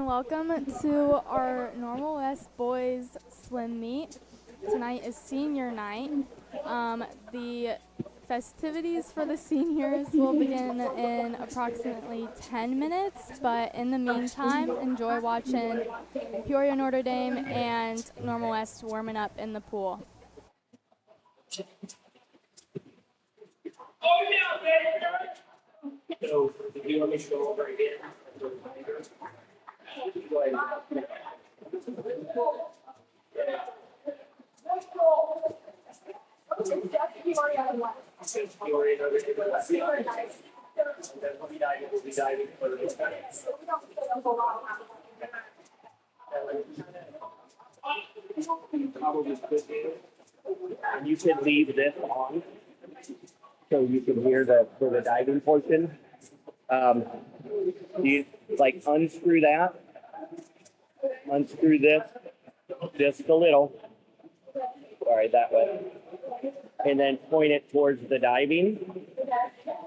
welcome to our Normal West Boys Swim Meet. Tonight is senior night. The festivities for the seniors will begin in approximately 10 minutes, but in the meantime, enjoy watching Peoria Notre Dame and Normal West warming up in the pool. So, if you want me to go over again, go ahead. Peoria Notre Dame. Then we'll be diving for this guy. Probably could do. And you can leave this on, so you can hear for the diving portion. You like unscrew that, unscrew this just a little. Sorry, that way. And then point it towards the diving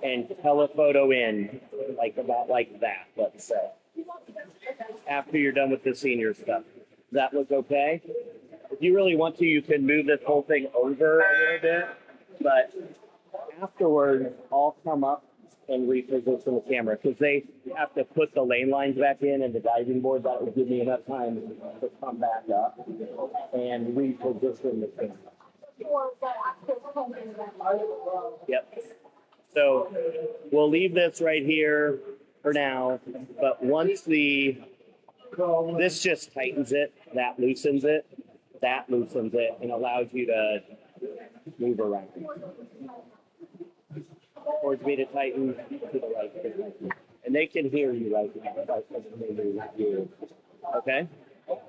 and telephoto in, about like that, let's say. After you're done with the senior stuff. Does that look okay? If you really want to, you can move this whole thing over a little bit, but afterwards, I'll come up and reposition the camera because they have to put the lane lines back in and the diving board. That would give me enough time to come back up and reposition the camera. Yep. So we'll leave this right here for now, but once this just tightens it, that loosens it, and allows you to move around. Towards me to tighten, to the right. And they can hear you right now. Okay? All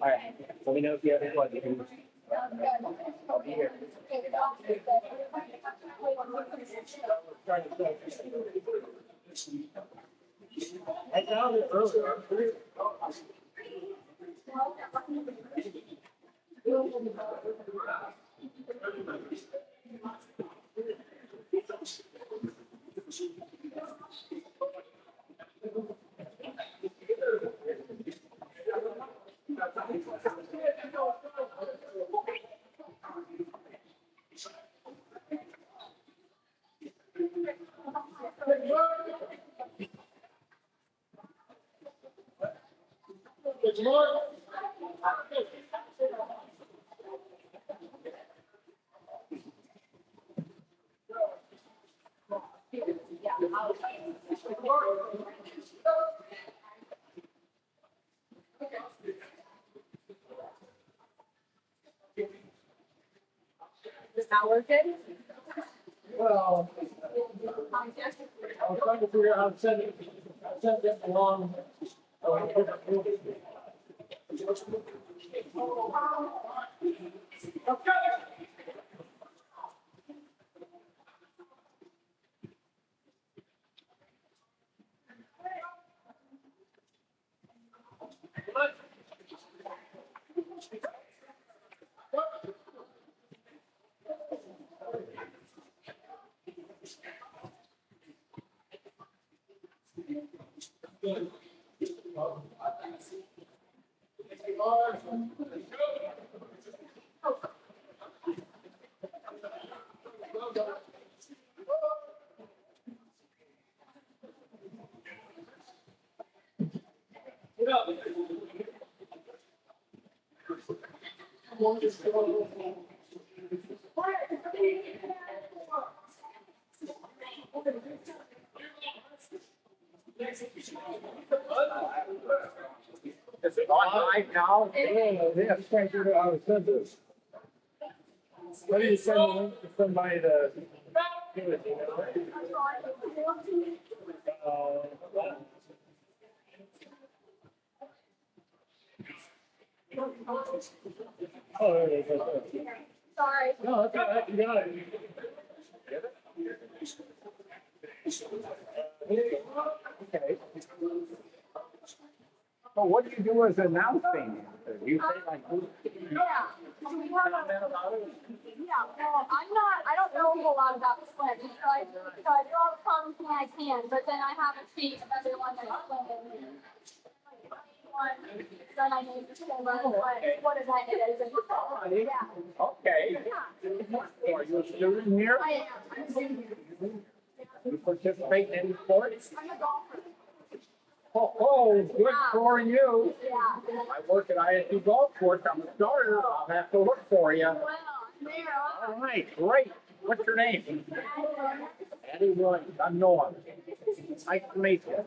right. Let me know if you have any questions. I'll be here. I found it earlier. Is that working? Well, I was trying to figure out how to send it along. Is it on live now? Yeah, I'm trying to figure out how to send this. Let me send a link to somebody to give it, Oh, there it is. Right there. Sorry. No, that's all right. You got it. Okay. So what do you do as announcing? Do you say like who? Yeah. Do we have yeah, well, I don't know a whole lot about the swim, so I do all the promising I can, but then I have a sheet of everyone that's swimming. one. Then I named the swimmer. What is that? It is. Yeah. Okay. Are you a student here? I am. I'm a senior. You participate in any sports? I'm a golfer. Oh, good for you. Yeah. I work at ISU Golf Course. I'm a starter. I'll have to look for you. Well, I'm there. All right, great. What's your name? Addie Williams. I'm Norm. Nice to meet you.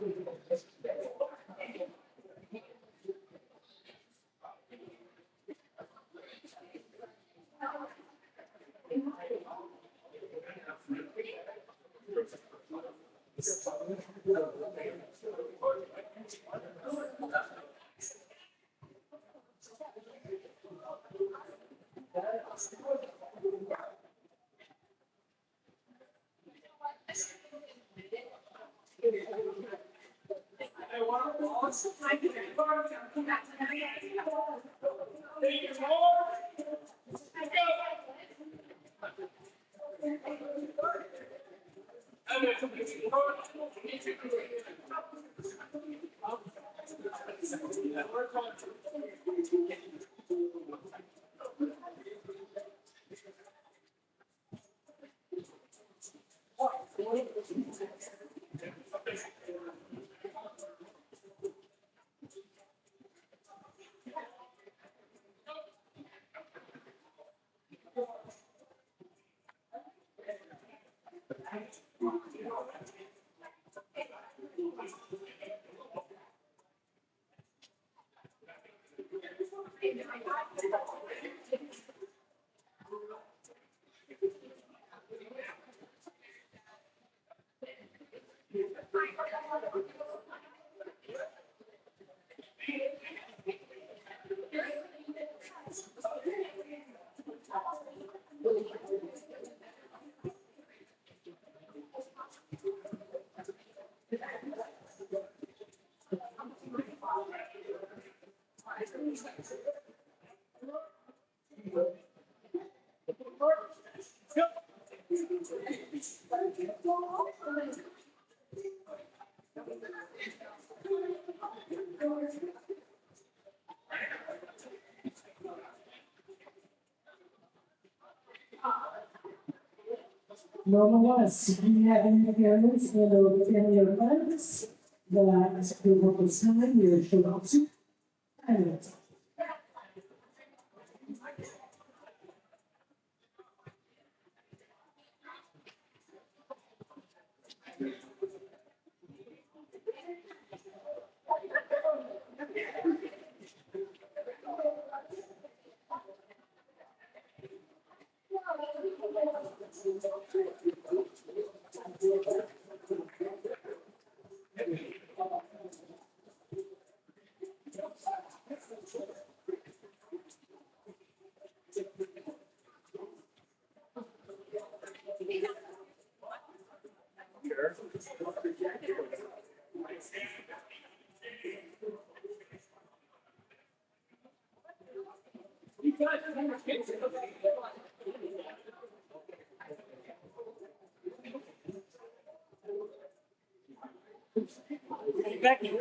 Number one, do you have any parents and or family or friends that will work with time your children to?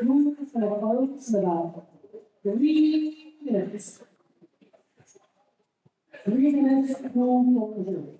Move for the votes about 3 minutes. 3 minutes, no more.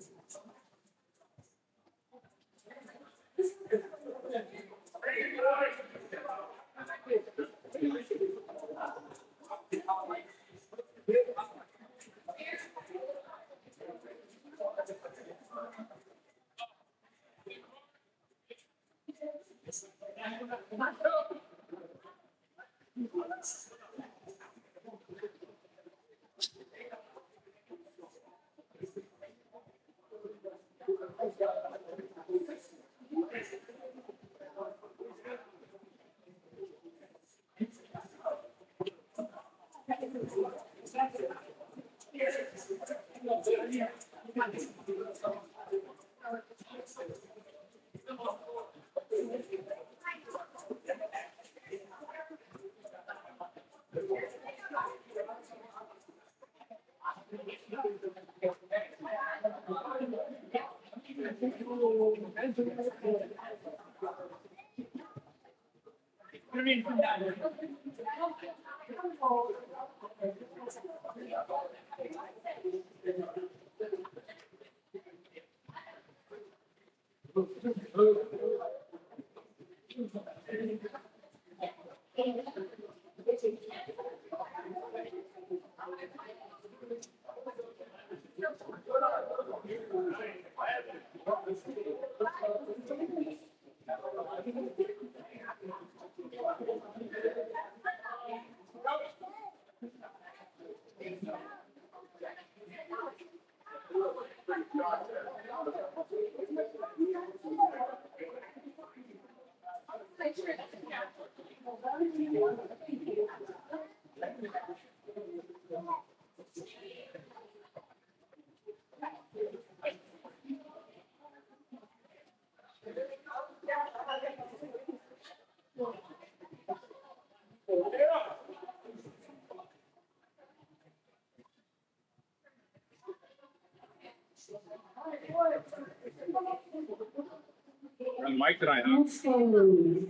On mic tonight, huh? Also,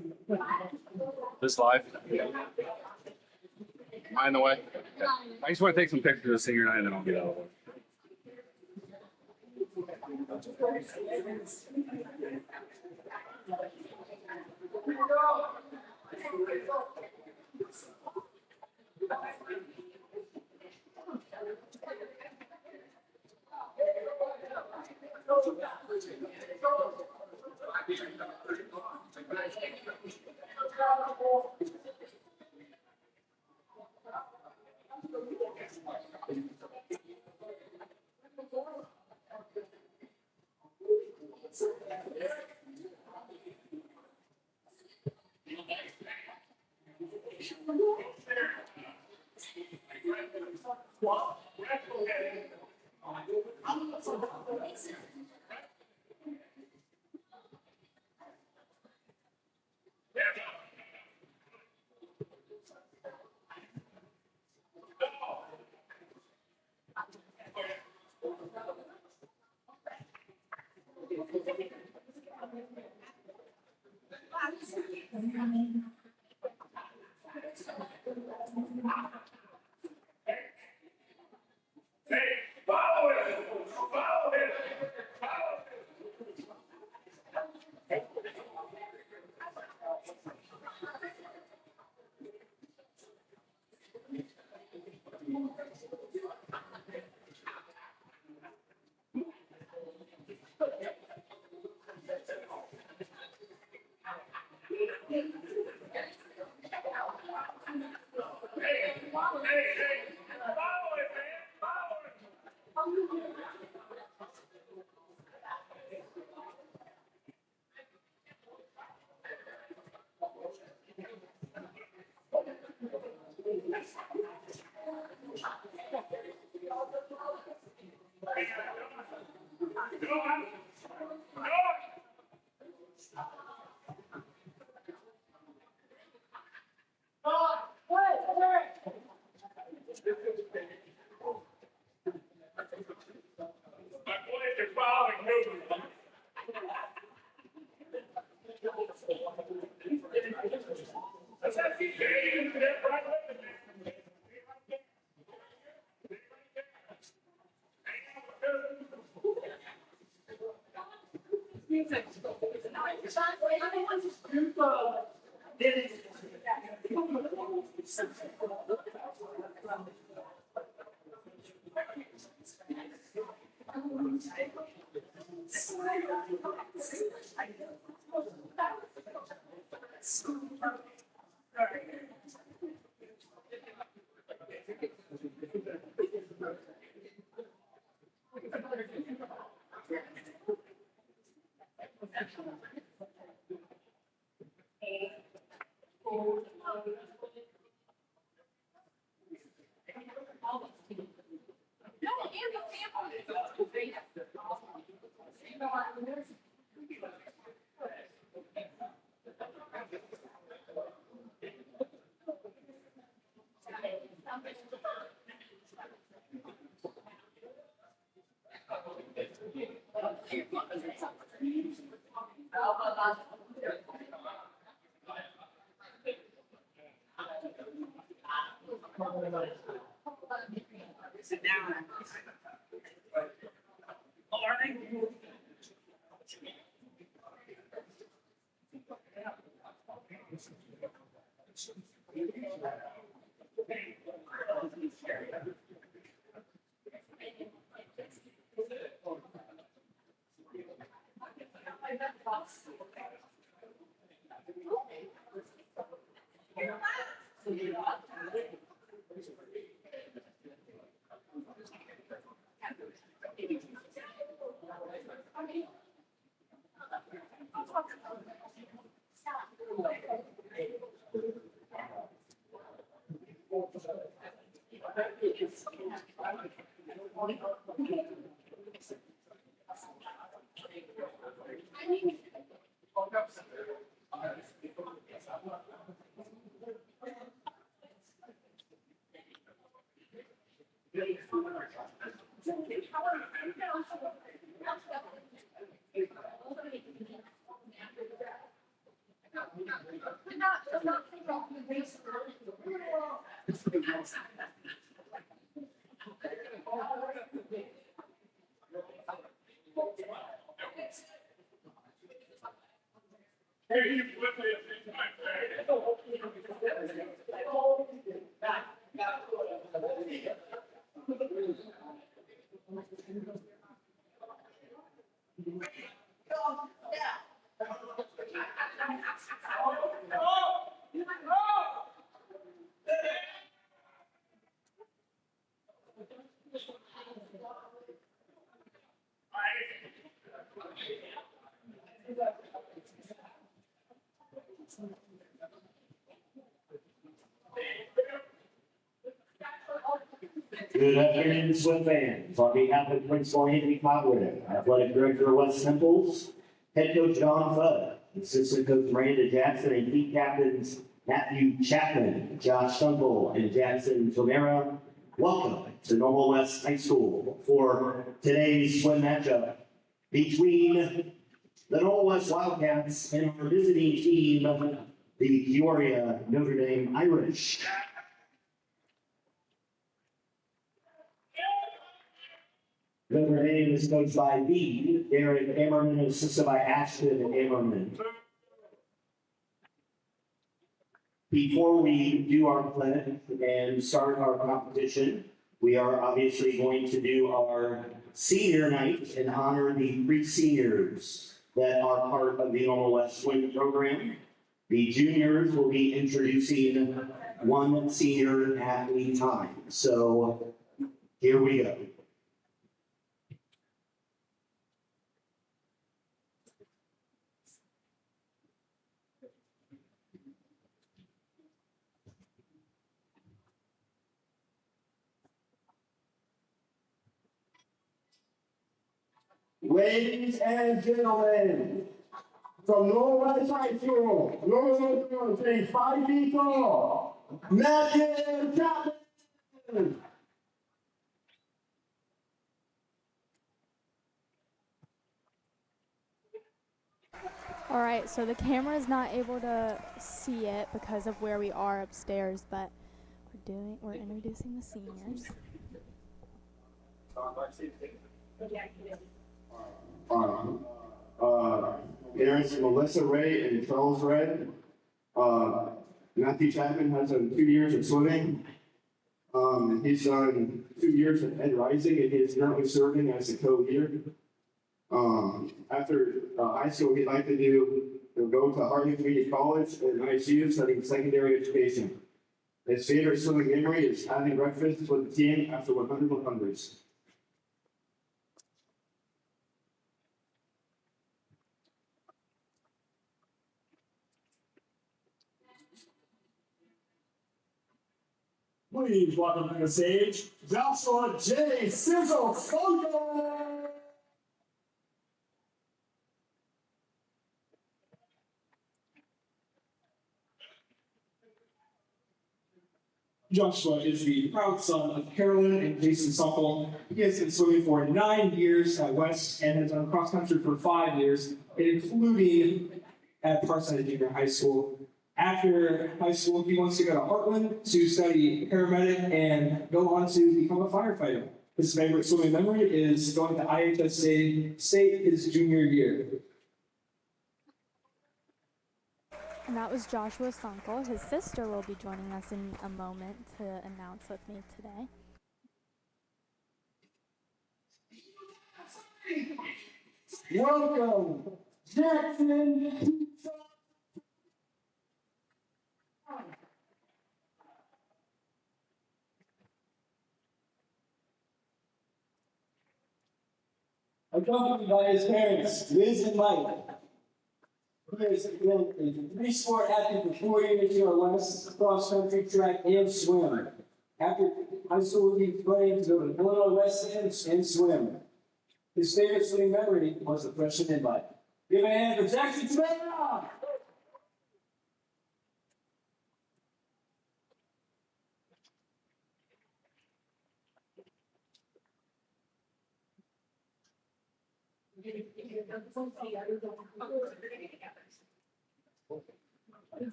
This live. Mind the way. I just want to take some pictures of senior night and then I'll get out of the way. Sit down. Oh, are they? Good afternoon, swim fans. On behalf of Principal Anthony Cotwood, Athletic Director Wes Temples, Head Coach Don Fudd, Assistant Coach Miranda Jackson, and team captains Matthew Chapman, Josh Stunkel, and Jackson Tomera, welcome to Normal West High School for today's swim matchup between the Normal West Wildcats and our visiting team, the Peoria Notre Dame Irish. Notre Dame is coached by B. Derek Ammerman, and assisted by Ashton Ammerman. Before we do our pledge and start our competition, we are obviously going to do our senior night and honor the 3 seniors that are part of the Normal West Swim program. The juniors will be introducing 1 senior at a time. So here we go. Ladies and gentlemen, from Norwest High School, Norwest High 5 feet tall, Matthew Chapman. All right, so the camera is not able to see it because of where we are upstairs, but we're introducing the seniors. Parents Melissa Ray and Charles Ray. Matthew Chapman has done 2 years of swimming. He's done 2 years of Ed Rising, and he's currently serving as a co-leader. After high school, he'd like to go to Harding Community College and ICU studying secondary education. His favorite swimming memory is having breakfast with the team after 100 100s. Please welcome to the stage, Joshua J. Sizzle Fogo. Joshua is the proud son of Carolyn and Jason Suckle. He has been swimming for 9 years at West and has done cross country for 5 years, including at Parsons Junior High School. After high school, he wants to go to Heartland to study paramedic and go on to become a firefighter. His favorite swimming memory is going to IHS State his junior year. And that was Joshua's uncle. His sister will be joining us in a moment to announce with me today. Welcome, Jackson. Accompanied by his parents, Liz and Mike. He has been a three-sport athlete for 4 years here at West, cross-country, track, and swim. After high school, he planned to go to Illinois West End and swim. His favorite swimming memory was the freshman invite. Give a hand for Jackson Smith!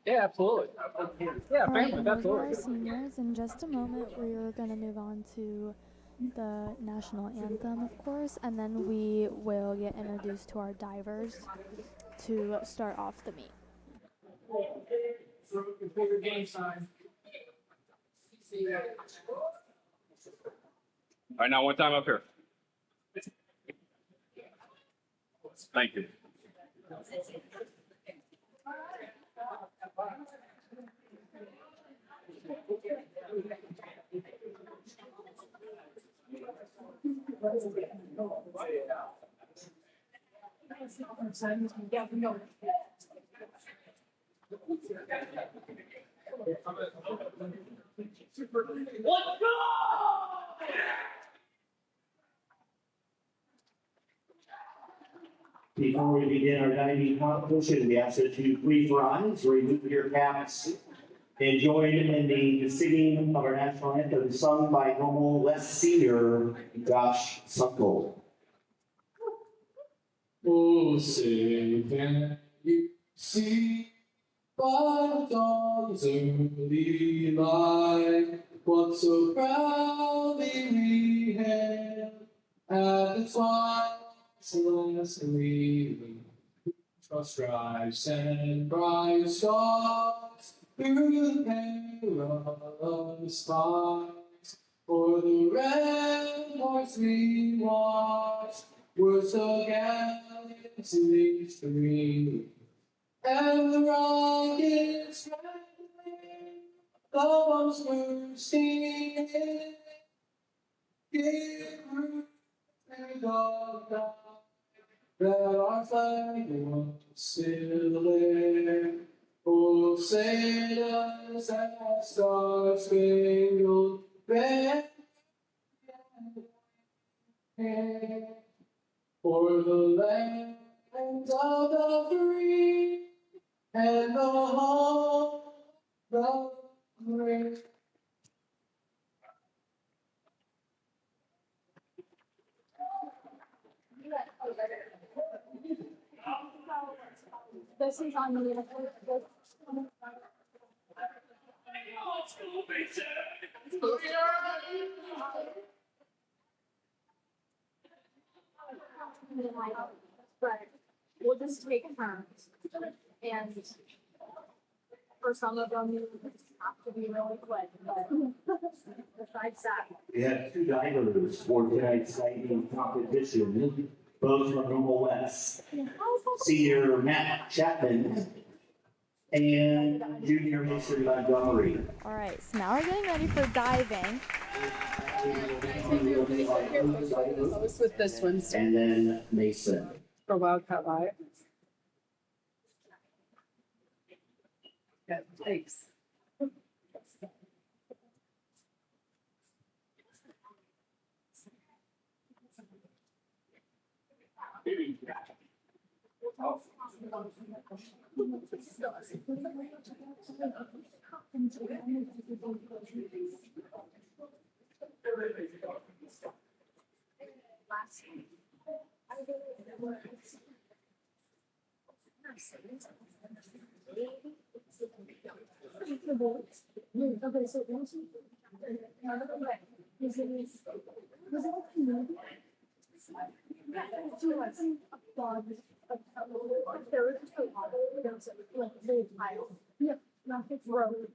Yeah, absolutely. Yeah, All right, family, and those are absolutely. our seniors. In just a moment, we're going to move on to the national anthem, of course, and then we will get introduced to our divers to start off the meet. Your favorite game sign. All right, now one time up here. Thank you. Let's go! Before we begin our diving competition, we ask that you please rise, remove your caps, and join in the singing of our national anthem sung by Normal West senior Josh Suckle. Oh, say, can you see by the dawn's early light what so proudly we hailed at the twilight's last gleaming, our stripes and bright stars through the perilous skies, for the ramparts we watched were so gallantly streaming, and the rockets rattling, the bombs bursting in, gave proof through the night that our flag was still there. Oh, say does that star-spangled banner for the land of the free and the home of the great. This is on me. But we'll just take turns. And for some of them, you have to be really quick, but besides that. We have two divers for tonight's diving competition, both from Normal West. Senior Matt Chapman and junior Mason Montgomery. All right, so now we're getting ready for diving. Close with this one, so And then Mason. for Wildcat Live. Yeah, thanks. last. I think it was. Okay, so once you another way is it was a bog of there was just a lot there was like really pile. Yep, not it's road.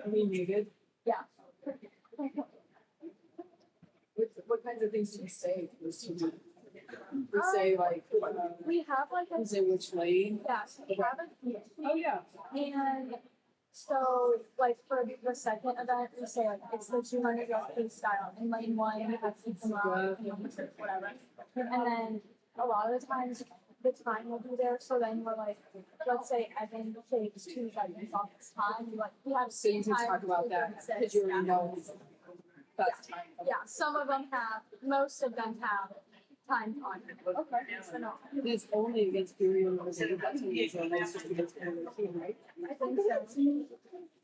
Are we muted? Yeah. What kinds of things do you say? We say like, We have like we a say which lane? yeah, so we have a Oh, yeah. and so like for the second event we say like it's the 200 yard freestyle in lane one you have to keep them around whatever. And then a lot of the times the time will be there, so then we're like, let's say Evan takes 2 seconds off his time, we have So you can time talk about that because you already know that's time. yeah, some of them have, most of them have time on it. Okay. So no, It's only against Peoria Notre Dame. That's when it's only just against Peoria, right? I think so.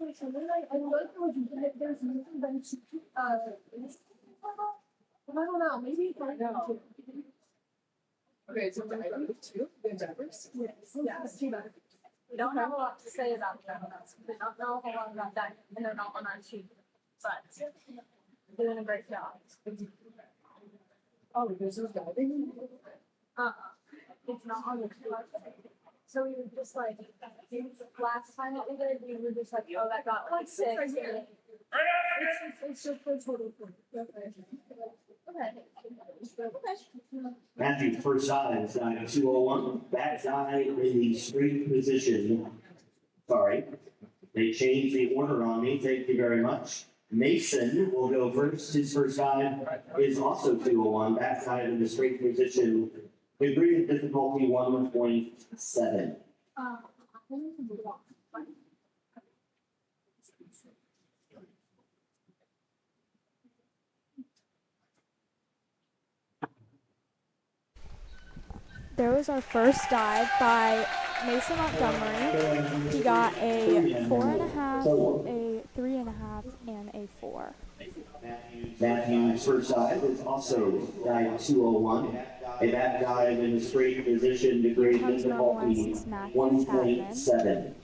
I like there's events, I don't know, maybe I No. Okay, so divers too? Good divers? Yes, too bad. We don't have a lot to say about them, we don't know a whole lot about that, and they're not on our sheet, but they're doing a great job. Oh, there's no diving? It's not on the sheet. So we were just like, last time that we did, we were just like, oh, that got like 6. It's just for total point. Okay. Matthew's first dive is dive 201. Back dive in the straight position. Sorry, they changed the order on me. Thank you very much. Mason will go first. His first dive is also 201. Back dive in the straight position. Degree of difficulty 1.7. There was our first dive by Mason Montgomery. He got a 4.5, a 3.5, and a 4. Matthew's first dive is also dive 201. A back dive in the straight position, degree of difficulty 1.7.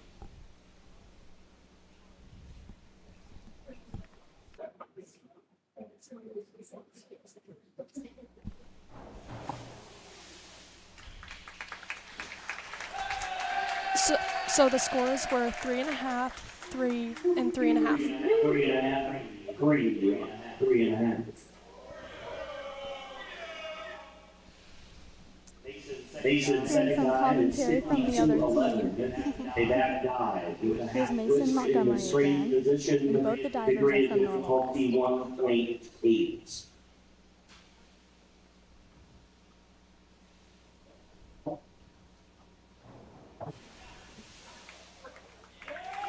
So the scores were 3.5, 3, and 3.5. 3.5, 3.5. Mason's second some dive is commentary from the other 52.11. A back dive with a Here's half Mason twist in the Montgomery straight again. position, And both the divers degree are of from Normal difficulty 1.8.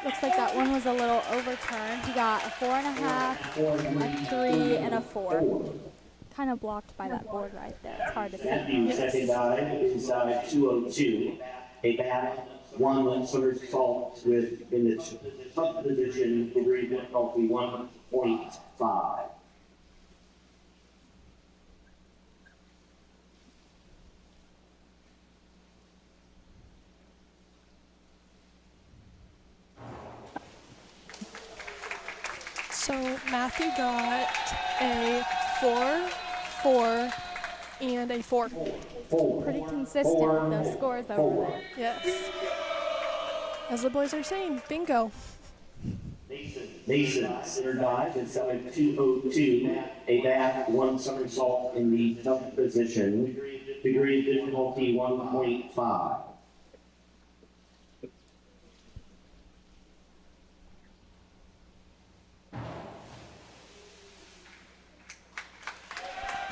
Looks like that one was a little overturned. He got a 4.5, a 3, and a 4. Kind of blocked by that board right there. It's hard to see. Matthew's second dive is dive 202. A back one somersault with in the top position, degree of difficulty 1.5. So Matthew got a 4, 4, and a 4. Pretty consistent with those scores over there. Yes. As the boys are saying, bingo. Mason's third dive is dive 202. A back one somersault in the top position, degree of difficulty 1.5.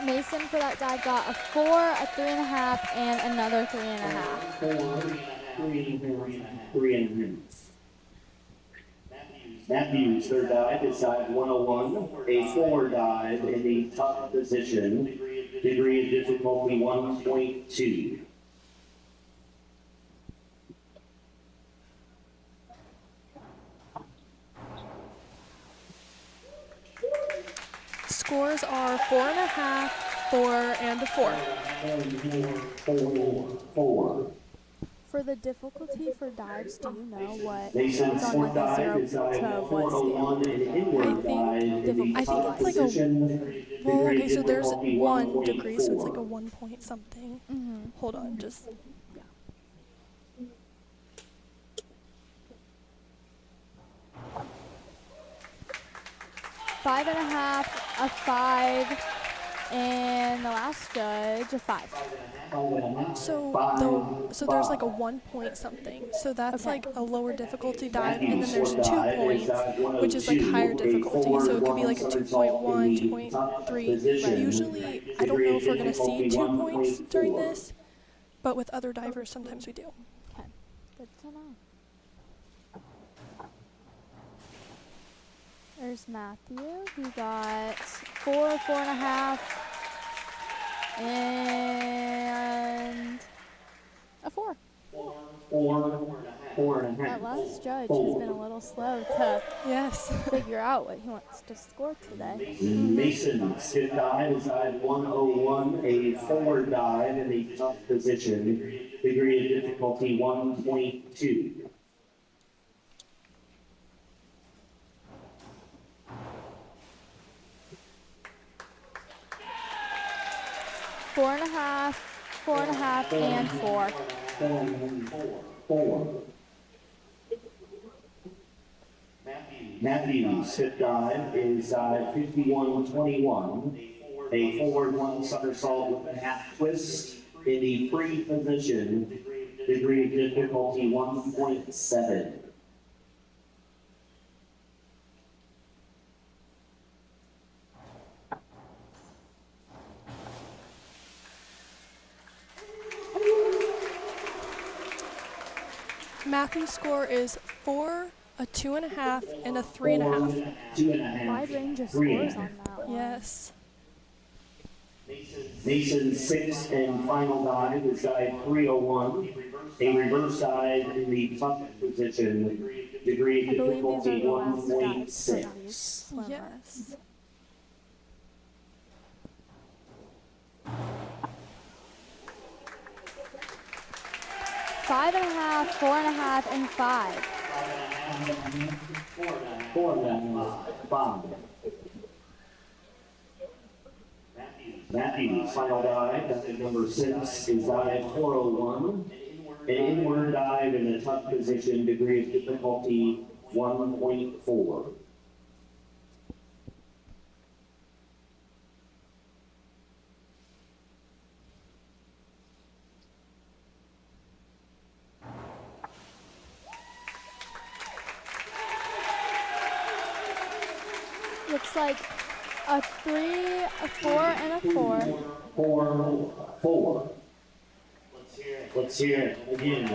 Mason for that dive got a 4, a 3.5, and another 3.5. 3.5. Matthew's third dive is dive 101. A 4 dive in the top position, degree of difficulty 1.2. scores are 4.5, 4, and a 4. 4. For the difficulty for dives, do you know what? Mason It's on sport like a 0 dive is to what 401 scale? and inward I think- dive in the I think top it's like a- position. Well, Degree okay, so there's difficulty 1 degree, so it's like a 1.4. 1 point something. Mm-hmm. Hold on, just. 5.5, a 5, and the last judge, a 5. So there's like a 1 point something. So that's Okay. like a lower difficulty dive, and then Matthews there's sport 2 dive is points, which is like 102, higher a difficulty. forward So it could be like a somersault 2.1, in the top 2.3. position. Usually, I don't know if we're gonna see 2 points during this, but with other divers, sometimes we do. Okay, good to know. There's Matthew. He got 4, 4.5, and a 4. 4.5. That last judge has been a little slow to Yes. figure out what he wants to score today. Mason skip dive is dive 101, a forward dive in the top position. Degree of difficulty 1.2. 4.5, 4.5, and 4. 4. Matthew's skip dive is 51.21. A forward 1 somersault with a half twist in the free position. Degree of difficulty 1.7. 'Matthew's score is 4, a 2.5, and a 3.5. 2.5. Wide range of Three. scores on that one. Yes. Mason's sixth and final dive is dive 301, a reverse dive in the top position. Degree I of believe these are difficulty the last dives for these 1.6. swimmers. Yes. Five and a half, 4.5, and 5. 4.5. Matthew's final dive number 6, is dive 401. An inward dive in the top position, degree of difficulty 1.4. Looks like a 3, a 4, and a 4. 4. Let's hear it again.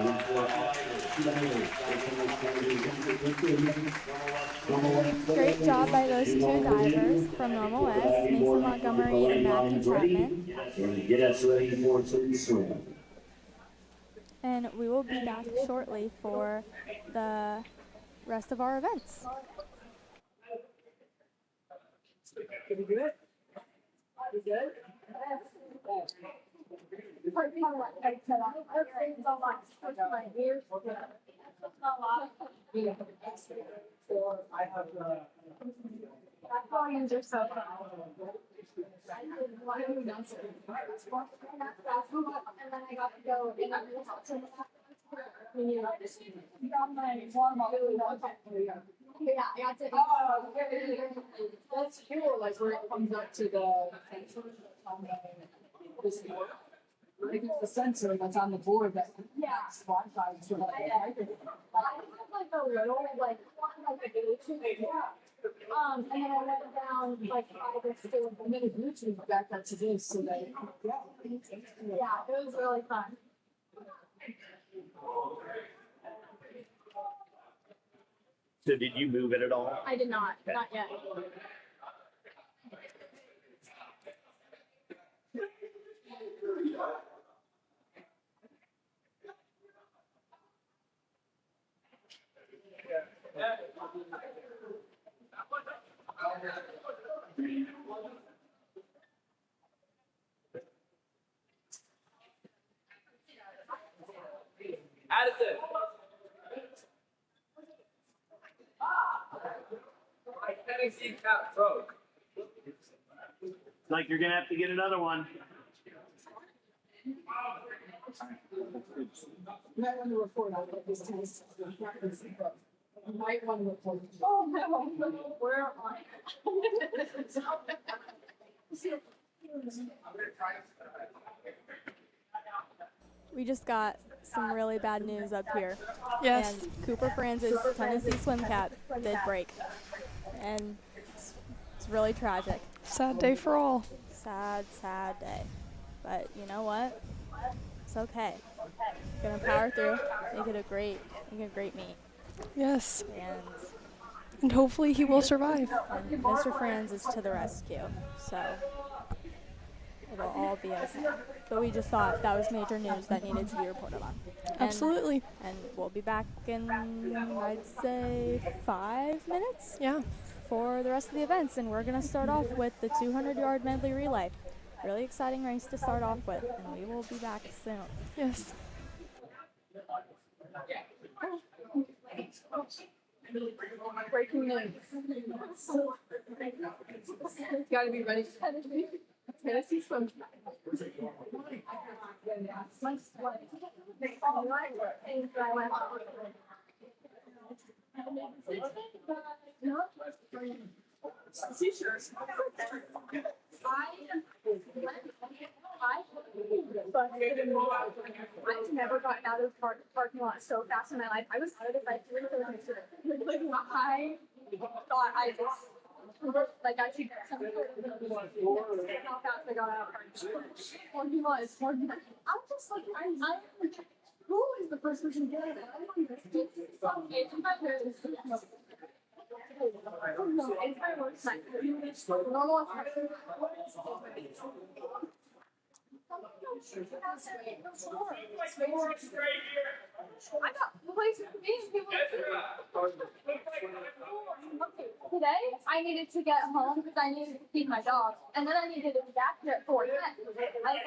Great job by those 2 divers from Normal West, Mason Montgomery and Matthew Chapman. Get us ready for the swim. And we will be back shortly for the rest of our events. Did we do it? We good? I have volumes are so fun. And then I got to go in the yeah, I got to. That's cool, like where it comes up to the this board. Like it's the sensor that's on the board that connects Wi-Fi to like the microphone. I have like a little, like a Bluetooth. And then I went down like 5 or 6. And then a Bluetooth back up to this so that Yeah, it was really fun. So did you move it at all? I did not yet. Tennessee Cat broke. It's like you're gonna have to get another one. You might want to report on it this time. You might want to report. Oh, no, where am I? We just got some really bad news up here. Yes. And Cooper Franz's Tennessee swim cap did break. And it's really tragic. Sad day for all. Sad, sad day. But you know what? It's okay. Gonna power through, make it a great meet. Yes. And And hopefully he will survive. Mr. Franz is to the rescue. So it'll all be okay. But we just thought that was major news that needed to be reported on. Absolutely. And we'll be back in, I'd say, 5 minutes Yeah. for the rest of the events. And we're going to start off with the 200-yard medley relay. Really exciting race to start off with. And we will be back soon. Yes. Breaking news. Gotta be ready. Tennessee swim. I've never gotten out of the parking lot so fast in my life. I was out of it by 3:30. I thought I just like I should get something. How fast I got out of parking lot is hard. I'm just like I'm who is the first person to get it? It's my nose. No, it's my worst nightmare. Normal. I got places to be. People today, I needed to get home because I needed to feed my dog, and then I needed to be back here at 4:10. I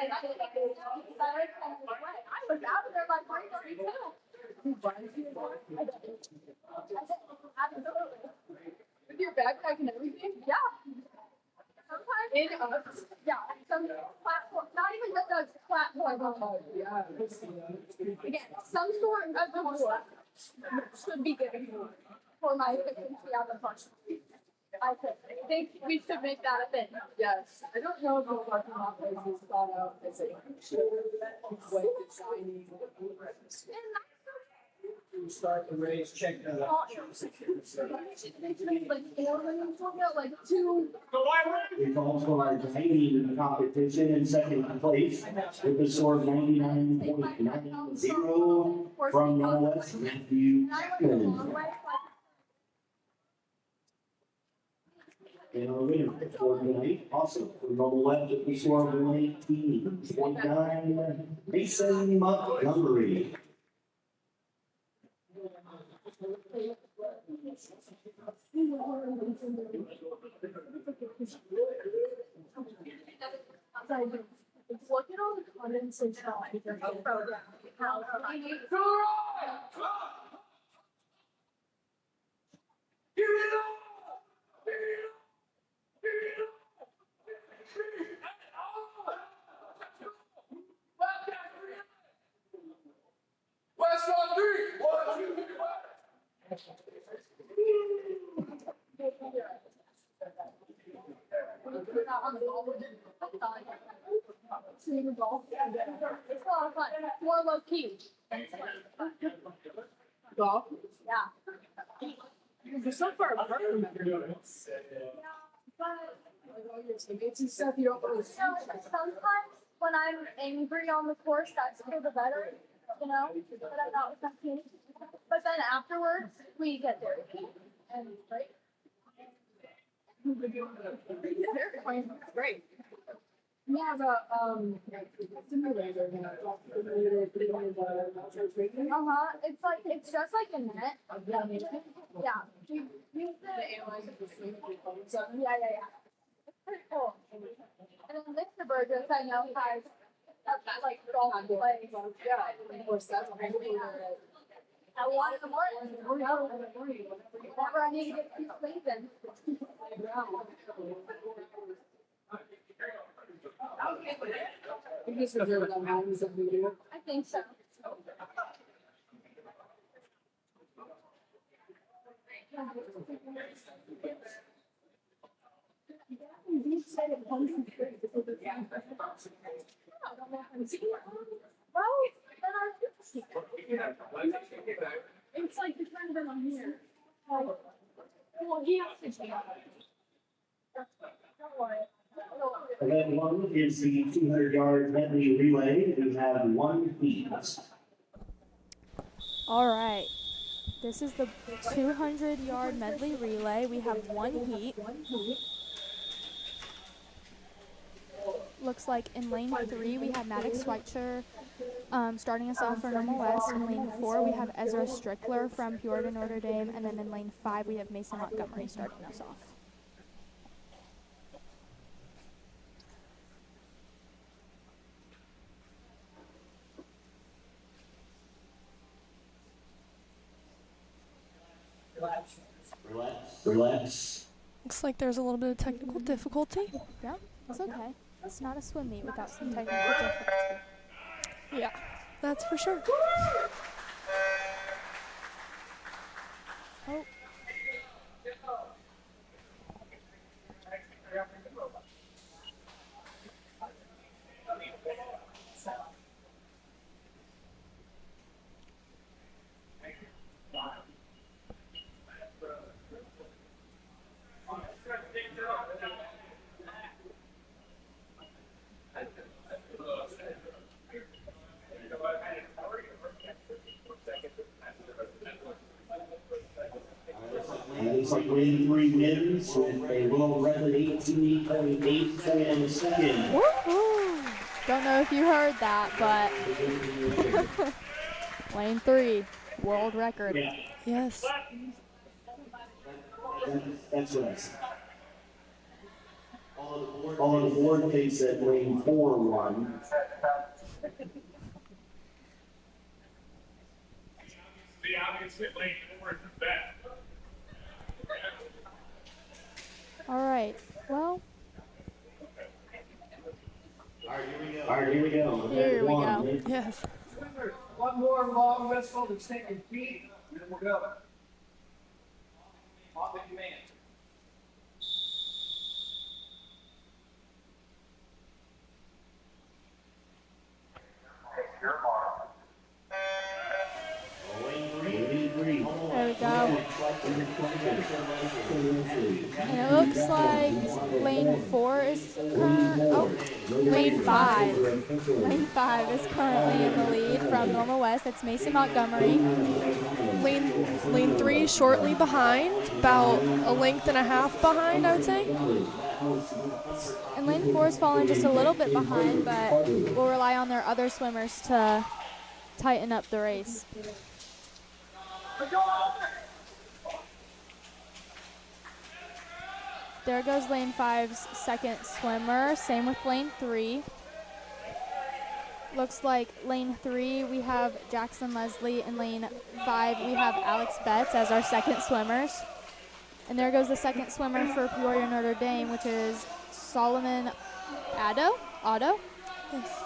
was out of there by 3:32. With your backpack and everything? Yeah. Sometimes in yeah, some platform, not even just a platform. Again, some sort of reward should be given for my efficiency on the function. I think we should make that a thing. Yes. I don't know if the parking lot place is thought out as a white shiny. Start the race, check that out. Like two. We call for our diving competition in second place with a score of 99.90 from Northwest Matthew Chapman. And our winner for tonight, also from Northwest with a score of 118.9, Mason Montgomery. Look at all the condensation on your program. How West on three. 1, 2, 3, it's a lot of fun. More low key. Golf? Yeah. You're so far apart from everyone else. But Like all your teammates and stuff, you don't really see. sometimes when I'm angry on the course, that's for the better, you know, but I'm not with my team. But then afterwards, we get there. And right? It's great. We have a simulator now. It's like it's just like a net. Yeah. You use yeah. It's pretty cool. And then Mr. Burgess, I know, has like golf plays. Yeah, of course, that's I want some more. Whenever I need to get through sleeping. You just deserve that mountains of video. I think so. It's like the kind that I'm here. Well, he has to. Don't worry. Event one is the 200-yard medley relay. We have one heat. All right. This is the 200-yard medley relay. We have one heat. Looks like in lane 3 we have Maddox Schweitzer starting us off for Normal West. In lane 4 we have Ezra Strickler from Peoria Notre Dame, and then in lane 5 we have Mason Montgomery starting us off. Relax. Looks like there's a little bit of technical difficulty. Yeah, it's okay. It's not a swim meet without some technical difficulty. Yeah, that's for sure. Oh. Looks like lane 3 wins with a little record 18.8 seconds. Woo-hoo. Don't know if you heard that, but lane 3, world record. Yes. That's right. All on the board takes that lane 4 won. The obvious lane 4 is the best. All right. Well, All right, here we go. Here we go. Yes. One more long whistle to take your feet, and then we'll go. On the command. there we go. And it looks like lane 4 is lane 5. Lane 5 is currently in the lead from Normal West. That's Mason Montgomery. Lane 3 shortly behind, about a length and a half behind, I would say. And lane 4 is falling just a little bit behind, but we'll rely on their other swimmers to tighten up the race. There goes lane 5's second swimmer. Same with lane 3. Looks like lane 3 we have Jackson Leslie, and lane 5 we have Alex Betts as our second swimmers. And there goes the second swimmer for Peoria Notre Dame, which is Solomon Otto. Yes.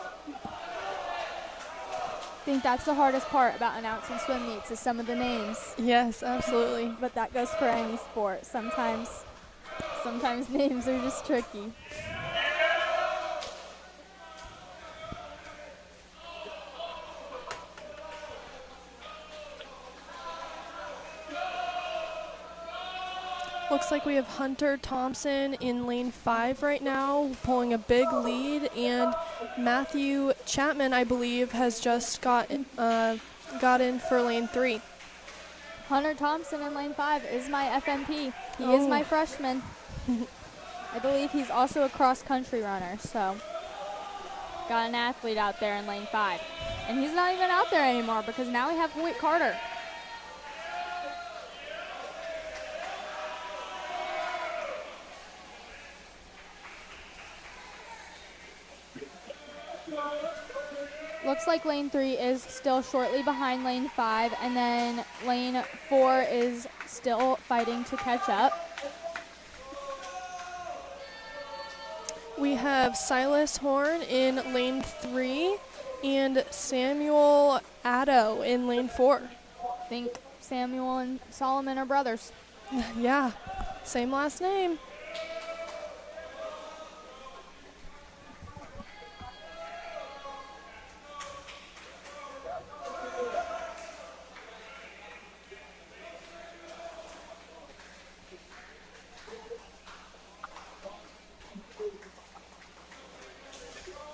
I think that's the hardest part about announcing swim meets is some of the names. Yes, absolutely. But that goes for any sport. Sometimes names are just tricky. Looks like we have Hunter Thompson in lane 5 right now, pulling a big lead, and Matthew Chapman, I believe, has just got in for lane 3. Hunter Thompson in lane 5 is my FMP. He is my freshman. I believe he's also a cross-country runner, so got an athlete out there in lane 5. And he's not even out there anymore because now we have Hoyt Carter. looks like lane 3 is still shortly behind lane 5, and then lane 4 is still fighting to catch up. We have Silas Horn in lane 3 and Samuel Addo in lane 4. I think Samuel and Solomon are brothers. Yeah, same last name.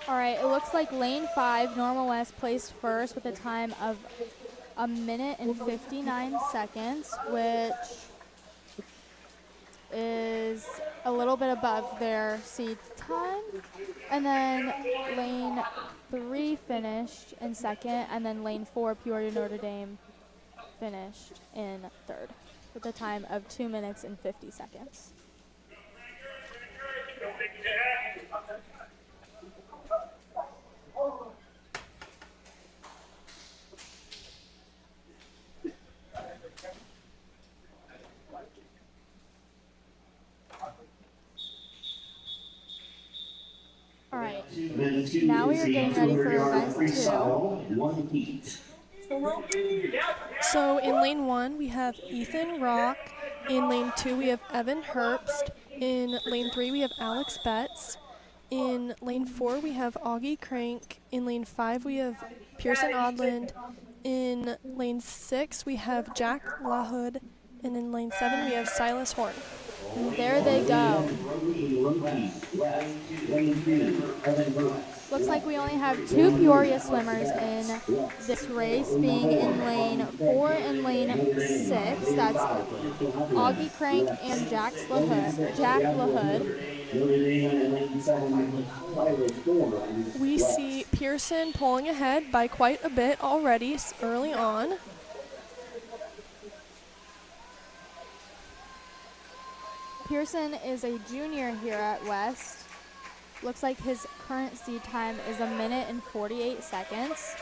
All right, it looks like lane 5, Normal West, placed first with a time of 1:59 seconds, which is a little bit above their seed time. And then lane 3 finished in second, and then lane 4, Peoria Notre Dame, finished in third with a time of 2 minutes and 50 seconds. All right, now we are getting ready for event 2. So in lane 1, we have Ethan Rock. In lane 2, we have Evan Herbst. In lane 3, we have Alex Betts. In lane 4, we have Augie Crank. In lane 5, we have Pearson Odland. In lane 6, we have Jack LaHood. And in lane 7, we have Silas Horn. And there they go. Looks like we only have 2 Peoria swimmers in this race, being in lane 4 and lane 6. That's Augie Crank and Jack LaHood. We see Pearson pulling ahead by quite a bit already early on. Pearson is a junior here at West. Looks like his current seed time is 1:48 seconds.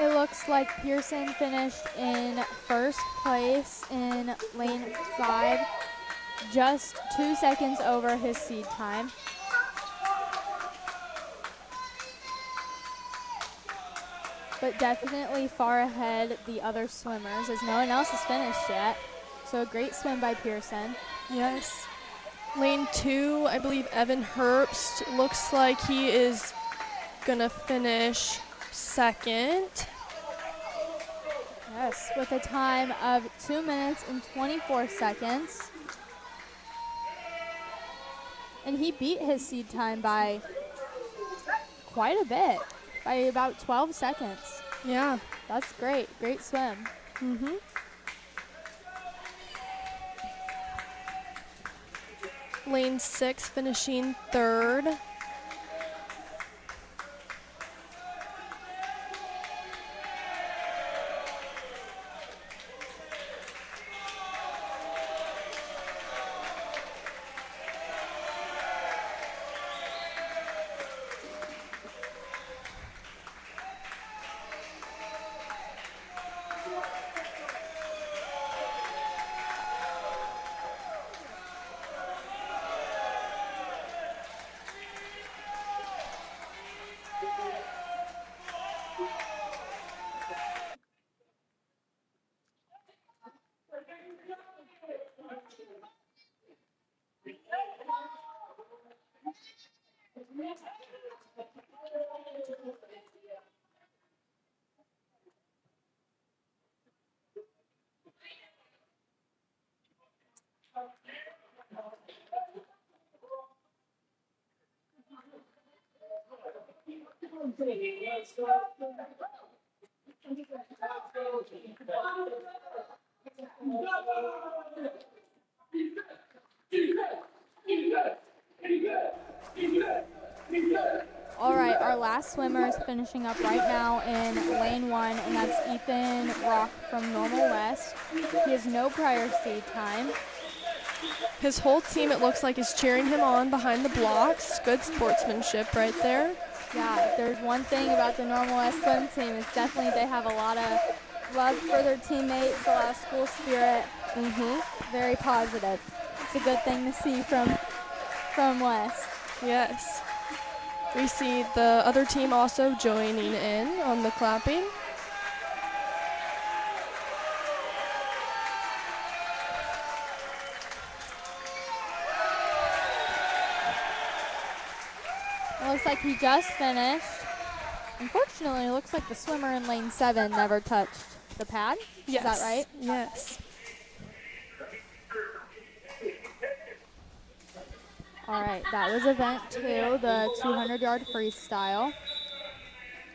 It looks like Pearson finished in first place in lane 5, just 2 seconds over his seed time. But definitely far ahead the other swimmers, as no one else has finished yet. So a great swim by Pearson. Yes. Lane 2, I believe Evan Herbst looks like he is gonna finish second. Yes, with a time of 2 minutes and 24 seconds. And he beat his seed time by quite a bit, by about 12 seconds. Yeah. That's great. Great swim. Mm-hmm. Lane 6 finishing third. All right, our last swimmer is finishing up right now in lane 1, and that's Ethan Rock from Normal West. He has no prior seed time. His whole team, it looks like, is cheering him on behind the blocks. Good sportsmanship right there. Yeah, if there's one thing about the Normal West swim team, it's definitely they have a lot of love for their teammates, a lot of school spirit. Very positive. It's a good thing to see from West. Yes. We see the other team also joining in on the clapping. It looks like he just finished. Unfortunately, it looks like the swimmer in lane 7 never touched the pad. Yes. Is that right? Yes. All right, that was event 2, the 200-yard freestyle.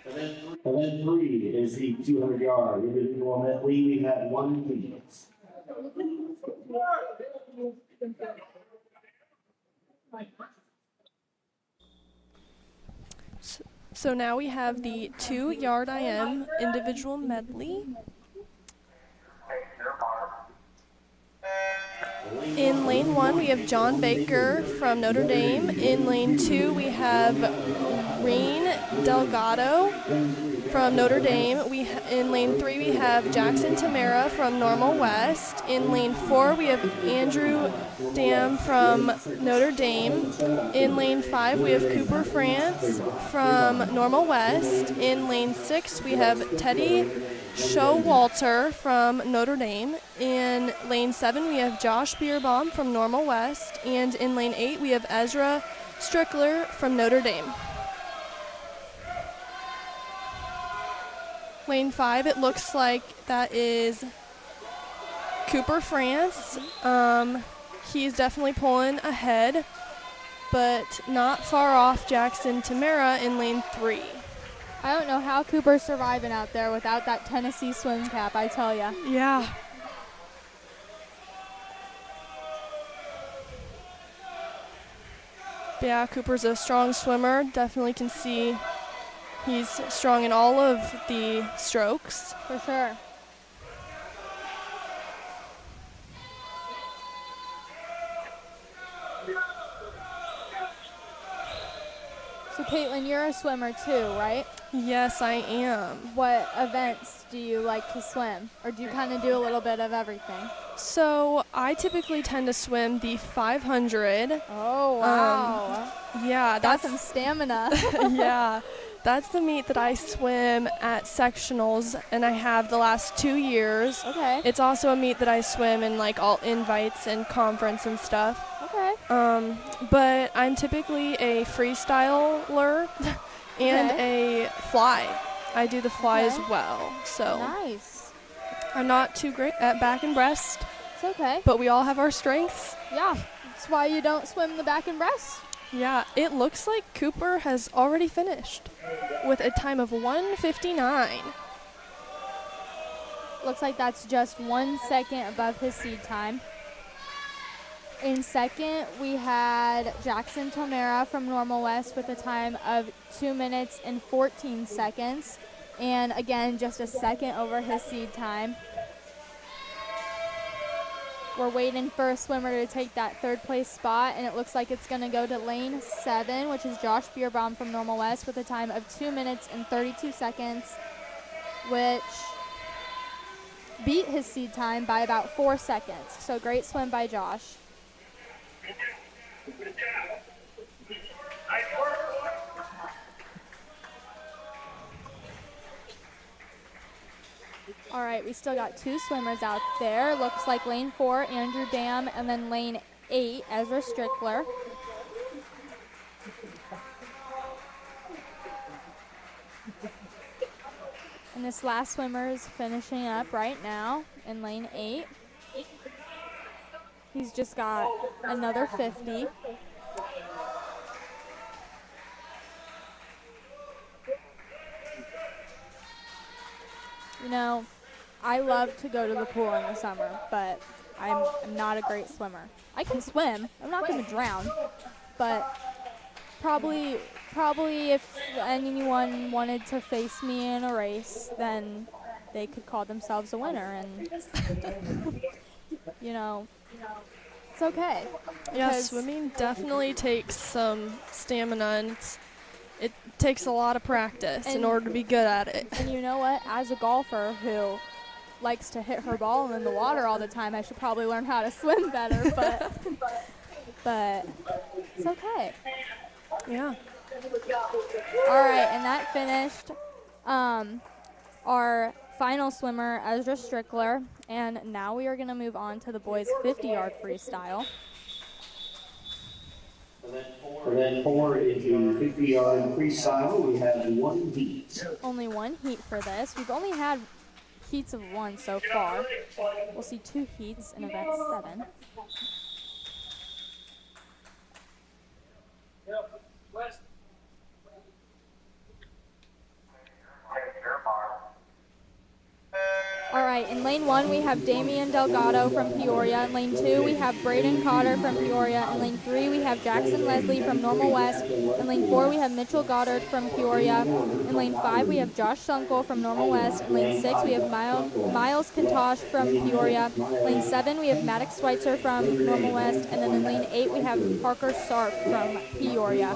Event 3 is the 200-yard individual medley. We have 1 lead. So now we have the 2-yard IM individual medley. In lane 1, we have John Baker from Notre Dame. In lane 2, we have Rain Delgado from Notre Dame. In lane 3, we have Jackson Tamara from Normal West. In lane 4, we have Andrew Dam from Notre Dame. In lane 5, we have Cooper France from Normal West. In lane 6, we have Teddy Showalter from Notre Dame. In lane 7, we have Josh Bierbaum from Normal West. And in lane 8, we have Ezra Strickler from Notre Dame. Lane 5, it looks like that is Cooper France. He's definitely pulling ahead, but not far off Jackson Tamara in lane 3. I don't know how Cooper's surviving out there without that Tennessee swim cap, I tell ya. Yeah. Yeah, Cooper's a strong swimmer. Definitely can see he's strong in all of the strokes. For sure. So Caitlin, you're a swimmer too, right? Yes, I am. What events do you like to swim? Or do you kind of do a little bit of everything? So I typically tend to swim the 500. Oh, wow. Yeah, Got some stamina. Yeah, that's the meet that I swim at sectionals, and I have the last 2 years. Okay. It's also a meet that I swim in like all invites and conference and stuff. Okay. But I'm typically a freestyler and a fly. I do the fly as well. So nice. I'm not too great at back and breast, It's okay. but we all have our strengths. Yeah. That's why you don't swim the back and breast. Yeah, it looks like Cooper has already finished with a time of 1:59. Looks like that's just 1 second above his seed time. In second, we had Jackson Tomera from Normal West with a time of 2 minutes and 14 seconds. And again, just a second over his seed time. We're waiting for a swimmer to take that third place spot, and it looks like it's going to go to lane 7, which is Josh Bierbaum from Normal West with a time of 2 minutes and 32 seconds, which beat his seed time by about 4 seconds. So great swim by Josh. All right, we still got 2 swimmers out there. Looks like lane 4, Andrew Dam, and then lane 8, Ezra Strickler. And this last swimmer is finishing up right now in lane 8. He's just got another 50. You know, I love to go to the pool in the summer, but I'm not a great swimmer. I can swim. I'm not going to drown, but probably if anyone wanted to face me in a race, then they could call themselves a winner, and you know, it's okay. Yeah, because- swimming definitely takes some stamina, and it takes a lot of practice in And- order to be good at it. And you know what? As a golfer who likes to hit her ball in the water all the time, I should probably learn how to swim better, but it's okay. Yeah. All right, and that finished our final swimmer, Ezra Strickler, and now we are going to move on to the boys' 50-yard freestyle. And then forward into 50-yard freestyle, we have one heat. Only one heat for this. We've only had heats of one so far. We'll see 2 heats in event 7. All right, in lane 1, we have Damian Delgado from Peoria. In lane 2, we have Braden Cotter from Peoria. In lane 3, we have Jackson Leslie from Normal West. In lane 4, we have Mitchell Goddard from Peoria. In lane 5, we have Josh Sunkel from Normal West. In lane 6, we have Miles Kintosh from Peoria. Lane 7, we have Maddox Schweitzer from Normal West. And then in lane 8, we have Parker Sarp from Peoria.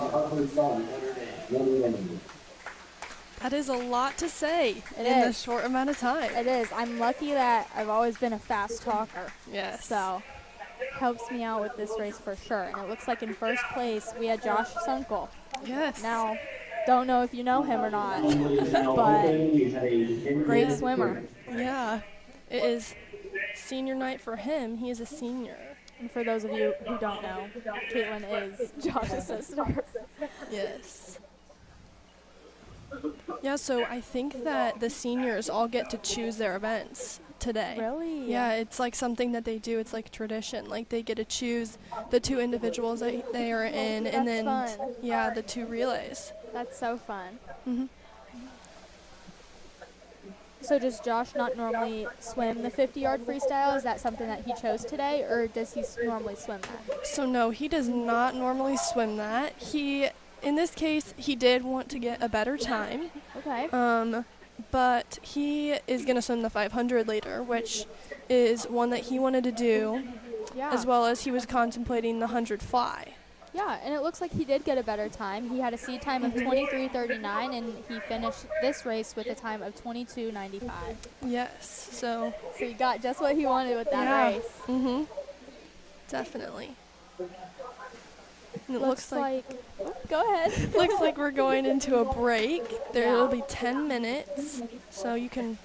That is a lot to say in is. this short amount of time. It is. I'm lucky that I've always been a fast talker. Yes. So, helps me out with this race for sure. And it looks like in first place, we had Josh Sunkel. Yes. Now, don't know if you know him or not, but great swimmer. Yeah. It is senior night for him. He is a senior. And for those of you who don't know, Caitlin is Josh's sister. Yes. Yeah, so I think that the seniors all get to choose their events today. Really? Yeah, it's like something that they do. It's like tradition. Like they get to choose the 2 individuals that they are in, and then That's fun. yeah, the 2 relays. That's so fun. Mhm. So does Josh not normally swim the 50-yard freestyle? Is that something that he chose today, or does he normally swim that? So no, he does not normally swim that. In this case, he did want to get a better time. Okay. But he is going to swim the 500 later, which is one that he wanted to do, Yeah. as well as he was contemplating the 100 fly. Yeah, and it looks like he did get a better time. He had a seed time of 23:39, and he finished this race with a time of 22:95. Yes, so So he got just what he wanted with that yeah. race. Mhm. Definitely. And it Looks like oh, go ahead. looks like we're going into a break. There Yeah. will be 10 minutes, so you can,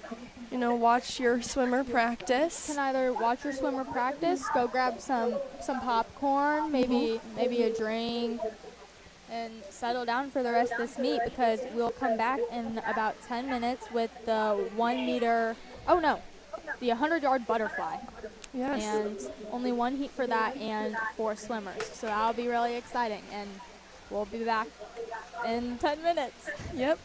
watch your swimmer practice. Can either watch your swimmer practice, go grab some popcorn, maybe a drink, and settle down for the rest of this meet, because we'll come back in about 10 minutes with the 100-yard butterfly. Yes. And only one heat for that and 4 swimmers. So that'll be really exciting, and we'll be back in 10 minutes. Yep.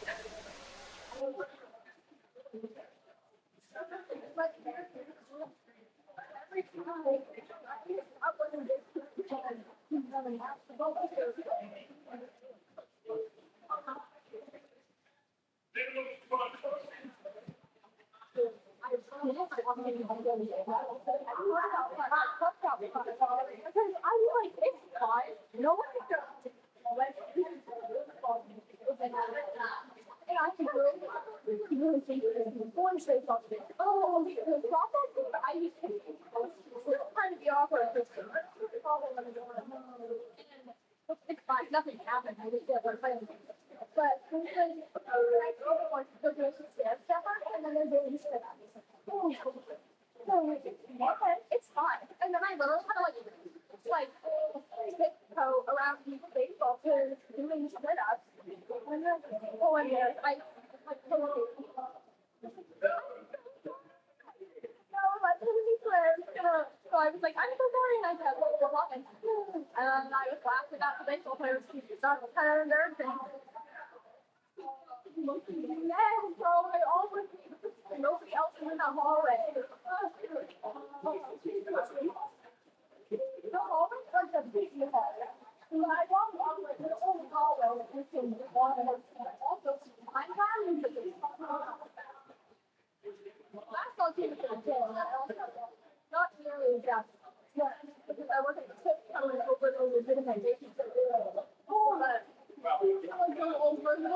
It's fine, nothing happened. I just did what I was. But then I go do a step and then they're doing this. It's fine. And then I literally kind of tiptoe around the baseball to doing split ups. And then pulling it. So I was like, I'm so sorry, and I like that. And I was laughing at the baseball players who started kind of embarrassing. Yeah, so I always nobody else in the hallway. The hallway's like a big hallway. So I walked all the way to the old hallway, which is also I'm trying to do. Basketball team is going to jail, and I also not nearly as bad. Yeah, because I wasn't tiptoeing over the legitimization. Oh, but I was going over the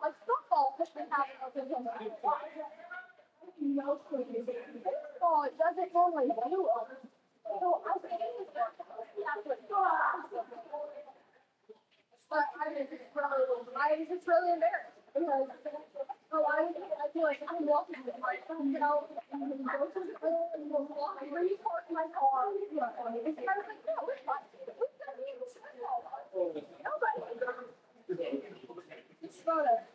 like football has been happening over the no baseball, it doesn't normally do it. So I think it's but I was just really embarrassed because I feel like I'm walking with my phone, you know, and then go to the and go walk, repark my car. It's kind of like, no, we're fine. We're gonna be in the football. Nobody. It's photo.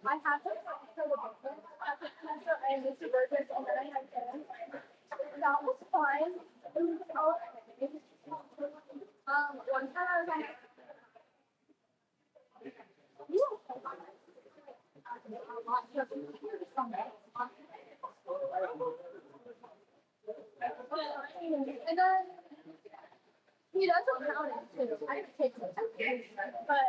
I have to and Mr. Burgess, and then I had him. That was fine. It was okay. One time I was like, and then he doesn't count it too. I have to take some time. But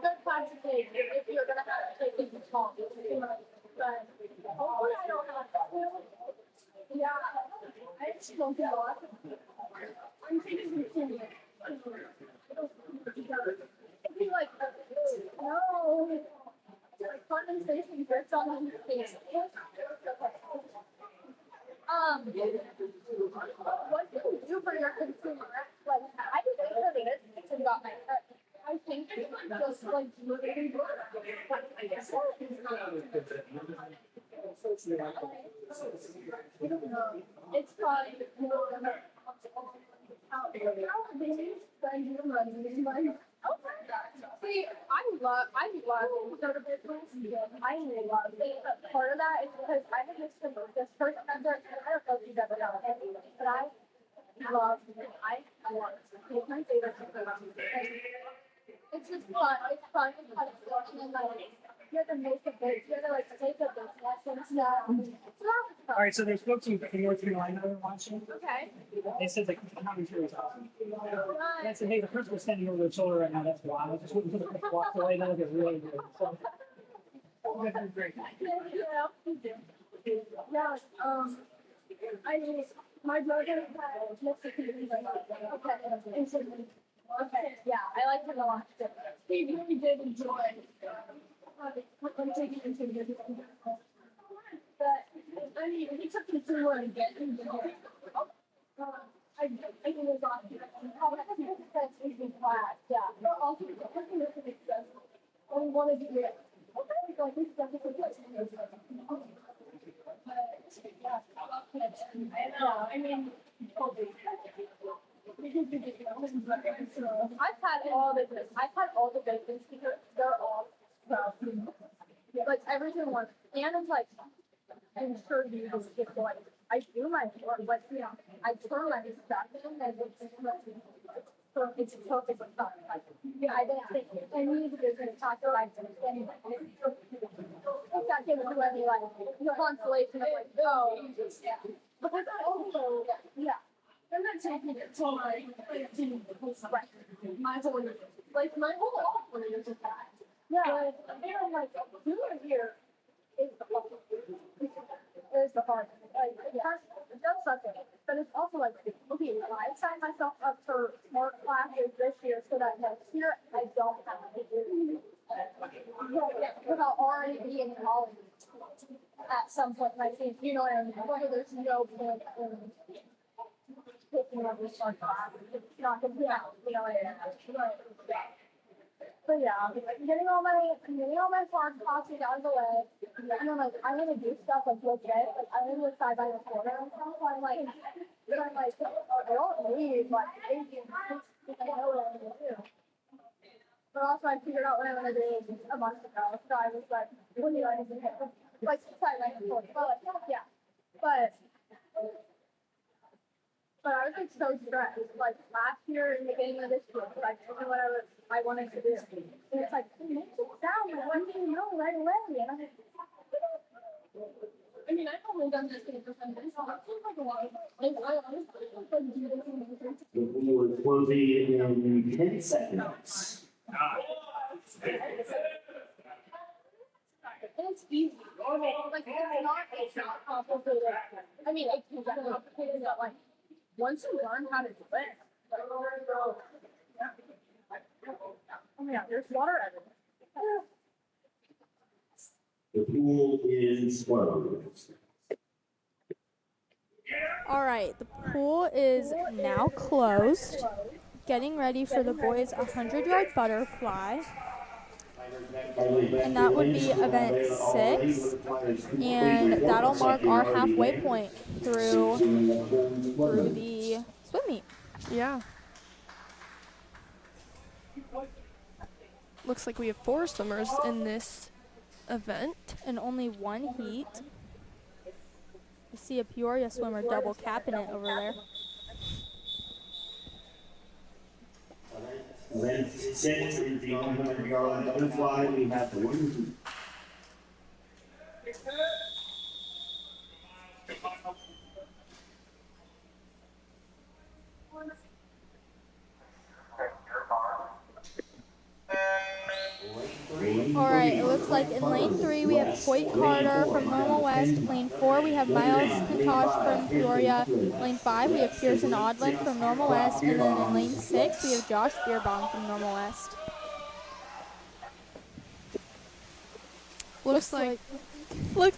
good class to take if you're gonna have to take it small. But hopefully I don't have to. Yeah, I actually don't get a lot. I'm taking some singing. He's like, no. Like condensation drips on his face. What do you do for your consumer? Like, I just ordered it and got my cut. I think it's just like literally. It's probably see, I love soda business. I love it. But part of that is because I have this first member. I don't know if you've ever done it, but I love it. I love it. It's my favorite food. It's just fun. It's fun to cut it and then like you have to make a big, you have to like take a business and stuff. So that was fun. All right, so there's folks in North Carolina that are watching. Okay. They said the commentary was awesome. And I Right. said, hey, the principal's standing over their shoulder right now. That's wild. I just wouldn't put the principal walked away. That'll get really good. So, that's great. Yeah, I mean, my brother had Mr. Peter's like, okay, instantly. Okay, yeah, I liked him a lot. He really did enjoy taking it to the but I mean, he took me through it again. was on. Probably that's easy class, yeah. But also, we wanted to do it. Okay, like this stuff is yeah, I mean, I've had all the business because they're all like every single one. And it's like I'm sure you just get like I do my work, but you know, I turn my stuff in and it's perfect with stuff. Like, yeah, I don't think any of the business talk like anyway. It's not giving you any like consolation of like, oh, yeah. Because I also, yeah. I'm not taking it to my whole like my whole offering is just that. Yeah, but I'm like doing here is the hard. Is the hard. Like it does something, but it's also like okay, I signed myself up for smart classes this year so that next year I don't have to do because I'll already be in college at some point in my senior. You know what I mean? Whether there's no point in taking over smart classes, it's not going to be out. You know what I mean? But yeah, getting all my smart classes out of the way, and then like I'm gonna do stuff like legit, like I'm gonna do side by the corner and stuff. So I'm like, I don't need like anything. I know what I'm gonna do. But also I figured out what I'm gonna do a month ago, so I was like, what do I need to do? Like side by the corner, but like yeah, but I was like so stressed. Like last year and the beginning of this year, like I knew what I wanted to do. And it's like, it makes it sound like one thing you know right away. And I'm like, I mean, I've only done this thing for 10 minutes, so it seems like a lot. Like, I honestly like do this in the The pool is closing in 10 seconds. and it's easy. Like, it's not complicated. I mean, it can get complicated, but like, once you learn how to do it, like, yeah. Oh my god, there's water everywhere. The pool is closed. All right, the pool is now closed. Getting ready for the boys' 100-yard butterfly. And that would be event 6. And that'll mark our halfway point through the swim meet. Yeah. Looks like we have 4 swimmers in this event. And only one heat. You see a Peoria swimmer double capping it over there. Event 6 is the 100-yard butterfly. We have the one. All right, it looks like in lane 3 we have Coit Carter from Normal West. Lane 4 we have Miles Kintosh from Peoria. Lane 5 we have Pearson Odland from Normal West. And then in lane 6 we have Josh Beerbaum from Normal West. Looks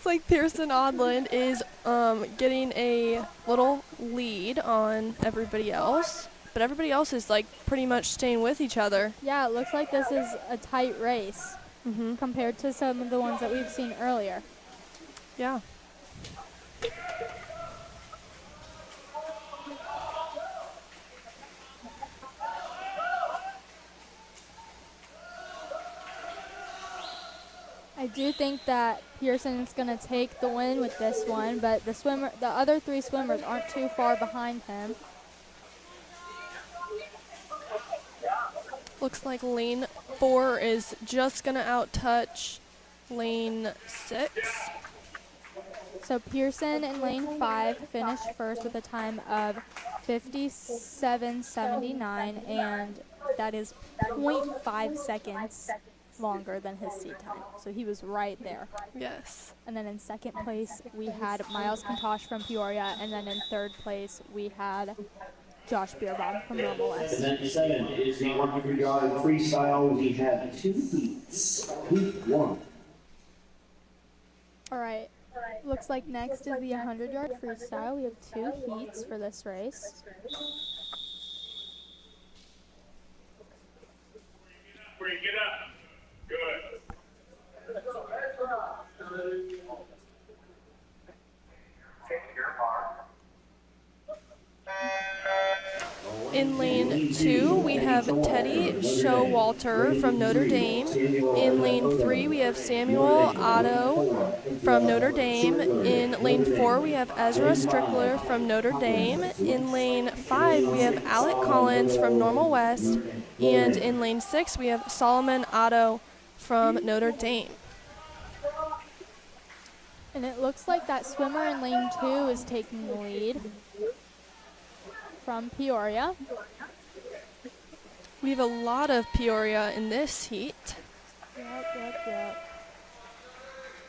like Pearson Odland is getting a little lead on everybody else. But everybody else is like pretty much staying with each other. Yeah, it looks like this is a tight race compared to some of the ones that we've seen earlier. Yeah. I do think that Pearson is going to take the win with this one, but the other 3 swimmers aren't too far behind him. Looks like lane 4 is just going to out-touch lane 6. So Pearson in lane 5 finished first with a time of 57.79, and that is 0.5 seconds longer than his seat time. So he was right there. Yes. And then in second place, we had Miles Kintosh from Peoria, and then in third place, we had Josh Beerbaum from Normal West. Event 7 is the 100-yard freestyle. We have 2 heats. Heat 1. All right. Looks like next is the 100-yard freestyle. We have 2 heats for this race. 3, get up. Good. In lane 2, we have Teddy Showalter from Notre Dame. In lane 3, we have Samuel Otto from Notre Dame. In lane 4, we have Ezra Strickler from Notre Dame. In lane 5, we have Alec Collins from Normal West. And in lane 6, we have Solomon Otto from Notre Dame. And it looks like that swimmer in lane 2 is taking the lead from Peoria. We have a lot of Peoria in this heat. Yep.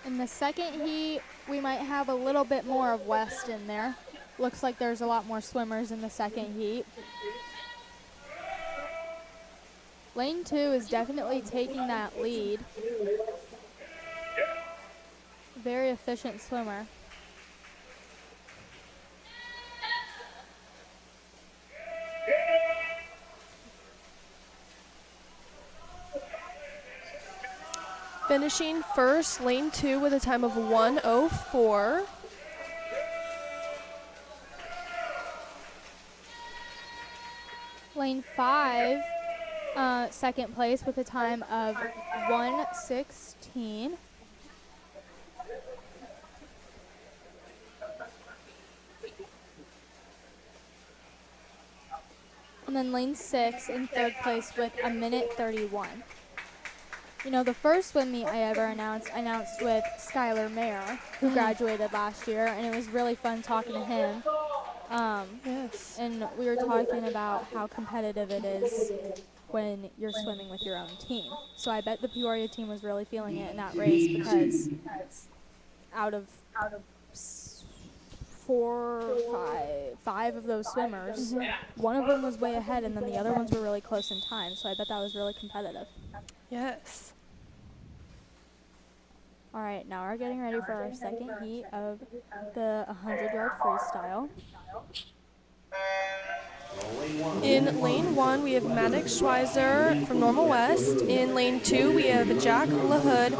In the second heat, we might have a little bit more of West in there. Looks like there's a lot more swimmers in the second heat. Lane 2 is definitely taking that lead. Very efficient swimmer. Finishing first, lane 2 with a time of 1:04. Lane 5, second place with a time of 1:16. And then lane 6 in third place with a minute 31. You know, the first swim meet I ever announced with Skylar Mayer, who graduated last year, and it was really fun talking to him. Yes. And we were talking about how competitive it is when you're swimming with your own team. So I bet the Peoria team was really feeling it in that race, because out of five of those swimmers, one of them was way ahead, and then the other ones were really close in time. So I bet that was really competitive. Yes. All right, now we're getting ready for our second heat of the 100-yard freestyle. In lane 1, we have Maddox Schweizer from Normal West. In lane 2, we have Jack LaHood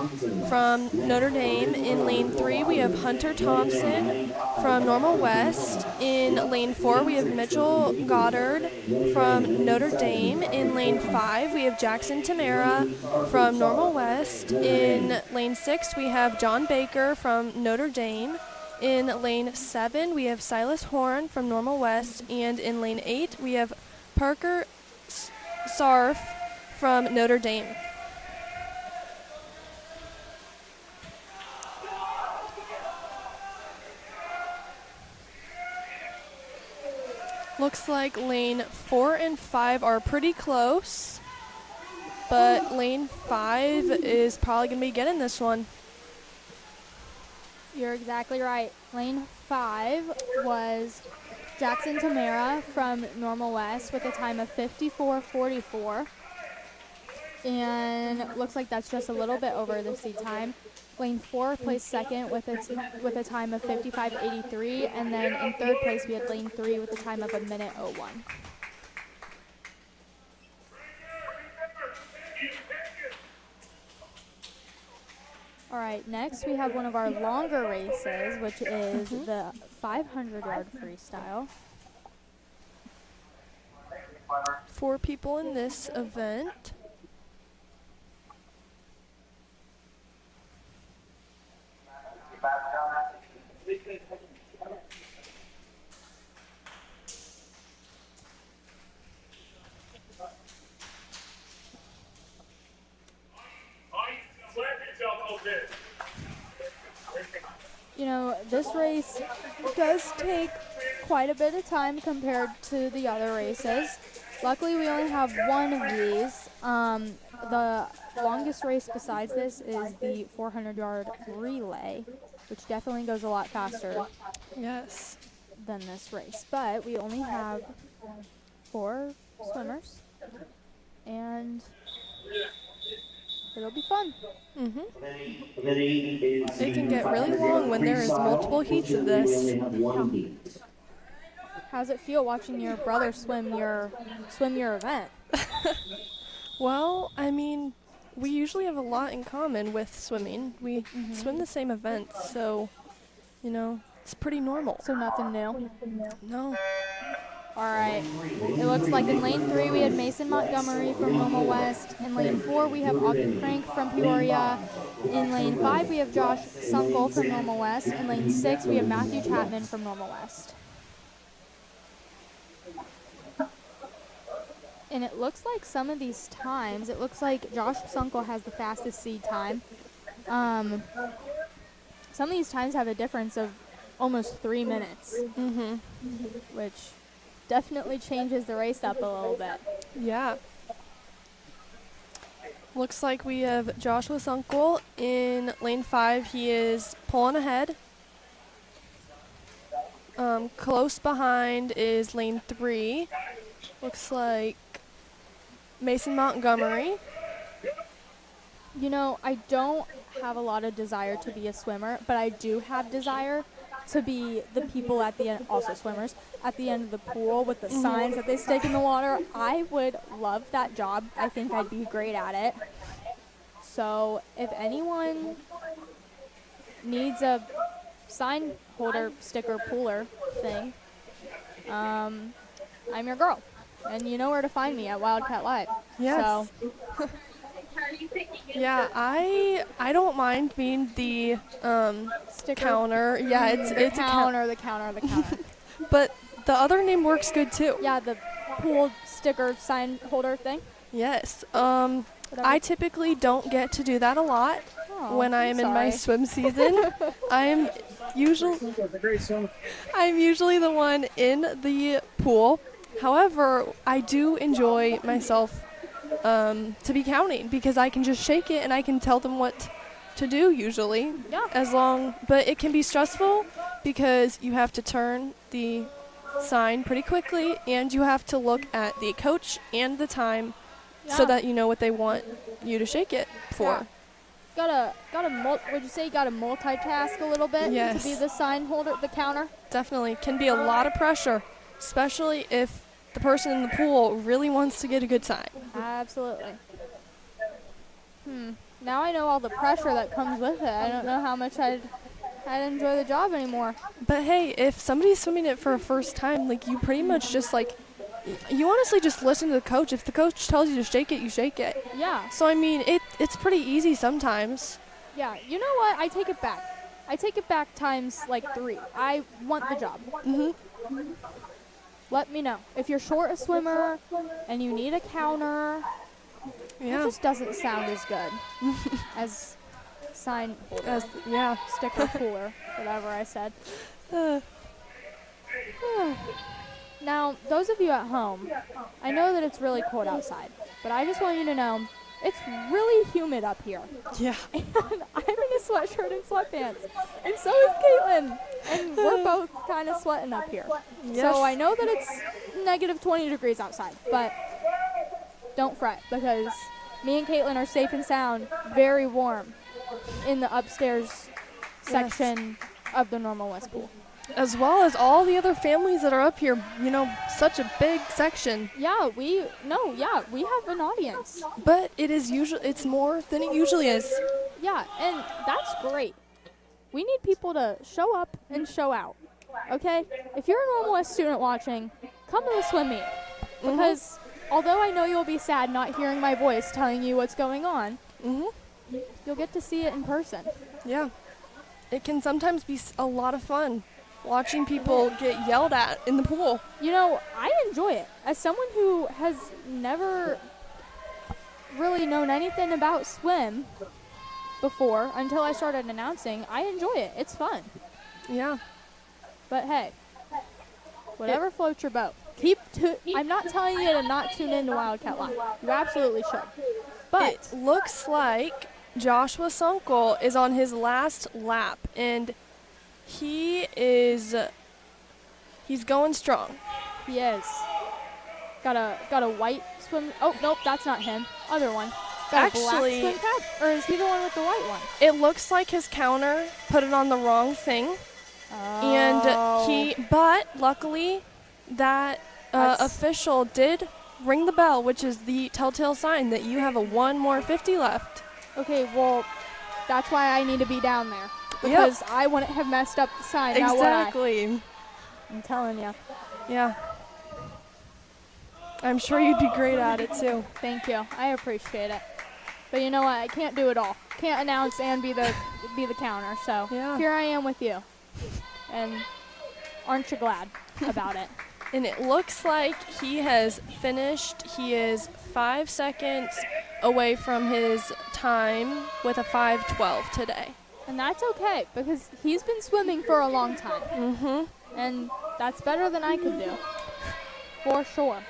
from Notre Dame. In lane 3, we have Hunter Thompson from Normal West. In lane 4, we have Mitchell Goddard from Notre Dame. In lane 5, we have Jackson Tamara from Normal West. In lane 6, we have John Baker from Notre Dame. In lane 7, we have Silas Horn from Normal West, and in lane 8, we have Parker Sarf from Notre Dame. Looks like lane 4 and 5 are pretty close, but lane 5 is probably going to be getting this one. You're exactly right. Lane 5 was Jackson Tamara from Normal West with a time of 54:44. And looks like that's just a little bit over the seat time. Lane 4 placed second with a time of 55:83. And then in third place, we had lane 3 with a time of 1:01. All right, next we have one of our longer races, which is the 500-yard freestyle. 4 people in this event. You know, this race does take quite a bit of time compared to the other races. Luckily, we only have one of these. The longest race besides this is the 400-yard relay, which definitely goes a lot faster than this race. But we only have 4 swimmers, and it'll be fun. It can get really long when there is multiple heats of this. How's it feel watching your brother swim your event? Well, I mean, we usually have a lot in common with swimming. We swim the same events, so, you know, it's pretty normal. So nothing new. No. All right. It looks like in lane 3 we had Mason Montgomery from Normal West. In lane 4 we have Ogden Frank from Peoria. In lane 5 we have Josh Sunkel from Normal West. In lane 6 we have Matthew Chapman from Normal West. And it looks like some of these times, it looks like Josh Sunkel has the fastest seed time. Some of these times have a difference of almost 3 minutes, which definitely changes the race up a little bit. Yeah. Looks like we have Joshua Sunkel in lane 5. He is pulling ahead. Close behind is lane 3. Looks like Mason Montgomery. You know, I don't have a lot of desire to be a swimmer, but I do have desire to be the people at the end, also swimmers, at the end of the pool with the signs that they stick in the water. I would love that job. I think I'd be great at it. So if anyone needs a sign holder, sticker, pooler thing, I'm your girl. And you know where to find me at Wildcat Live. Yes. So Yeah, I don't mind being the sticker counter. Yeah, it's the a counter. But the other name works good too. Yeah, the pool sticker sign holder thing. Yes. Whatever. I typically don't get to do that a lot when I am in my swim season. I'm usually the one in the pool. However, I do enjoy myself to be counting because I can just shake it and I can tell them what to do usually. Yeah. But it can be stressful because you have to turn the sign pretty quickly and you have to look at the coach and the time so that you know what they want you to shake it for. Yeah. Would you say you gotta multitask a little bit Yes. to be the sign holder, the counter? Definitely. Can be a lot of pressure, especially if the person in the pool really wants to get a good sign. Absolutely. Now I know all the pressure that comes with it. I don't know how much I'd enjoy the job anymore. But hey, if somebody's swimming it for a first time, like you pretty much just you honestly just listen to the coach. If the coach tells you to shake it, you shake it. Yeah. So I mean, it's pretty easy sometimes. Yeah. You know what? I take it back. I take it back times like 3. I want the job. Let me know. If you're short a swimmer and you need a counter, it just doesn't sound as good as sign holder, sticker, cooler, whatever I said. Now, those of you at home, I know that it's really cold outside, but I just want you to know it's really humid up here. Yeah. And I'm in a sweatshirt and sweatpants, and so is Caitlin, and we're both kind of sweating up here. Yes. So I know that it's negative 20 degrees outside, but don't fret because me and Caitlin are safe and sound, very warm in the upstairs section of the Normal West pool. As well as all the other families that are up here, you know, such a big section. Yeah, we have an audience. But it's more than it usually is. Yeah, and that's great. We need people to show up and show out. Okay? If you're a Normal West student watching, come to the swim meet. Because although I know you'll be sad not hearing my voice telling you what's going on, you'll get to see it in person. Yeah. It can sometimes be a lot of fun watching people get yelled at in the pool. You know, I enjoy it. As someone who has never really known anything about swim before until I started announcing, I enjoy it. It's fun. Yeah. But hey, whatever floats your boat. I'm not telling you to not tune in to Wildcat Live. You absolutely should. But it looks like Joshua Sunkel is on his last lap, and he's going strong. He is. Got a white swim. Oh nope, that's not him. Other one. Got a black swim cap, or is he the one with the white one? It looks like his counter put it on the wrong thing, and but luckily that official did ring the bell, which is the telltale sign that you have a 1 more 50 left. Okay, well, that's why I need to be down there. Because I wouldn't have messed up the sign. Now would I? Exactly. I'm telling you. Yeah. I'm sure you'd be great at it too. Thank you. I appreciate it. But you know what? I can't do it all. Can't announce and be the counter. So here I am with you. And aren't you glad about it? And it looks like he has finished. He is 5 seconds away from his time with a 5:12 today. And that's okay because he's been swimming for a long time. Mm-hmm. And that's better than I could do. For sure.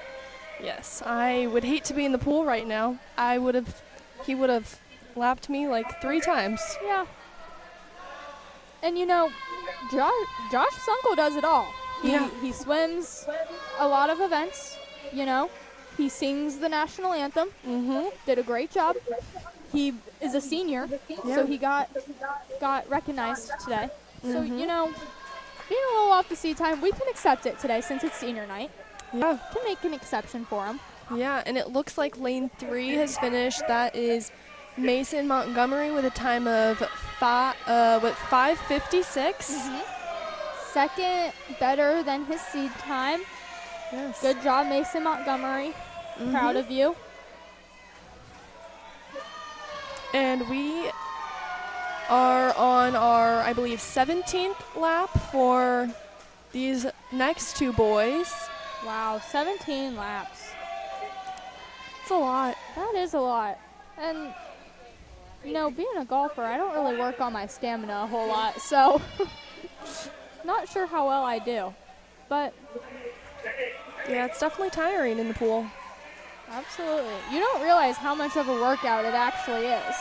Yes, I would hate to be in the pool right now. He would have lapped me like 3 times. Yeah. And you know, Josh Sunkel does it all. He swims a lot of events, you know. He sings the national anthem. Mm-hmm. Did a great job. He is a senior, so he got recognized today. So, you know, being a little off the sea time, we can accept it today since it's senior night. Yeah. Can make an exception for him. Yeah, and it looks like lane 3 has finished. That is Mason Montgomery with a time of 5:56. Mm-hmm. Second, better than his seed time. Yes. Good job, Mason Montgomery. Proud of you. And we are on our, I believe, 17th lap for these next 2 boys. Wow, 17 laps. It's a lot. That is a lot. And, you know, being a golfer, I don't really work on my stamina a whole lot, so not sure how well I do. But yeah, it's definitely tiring in the pool. Absolutely. You don't realize how much of a workout it actually is.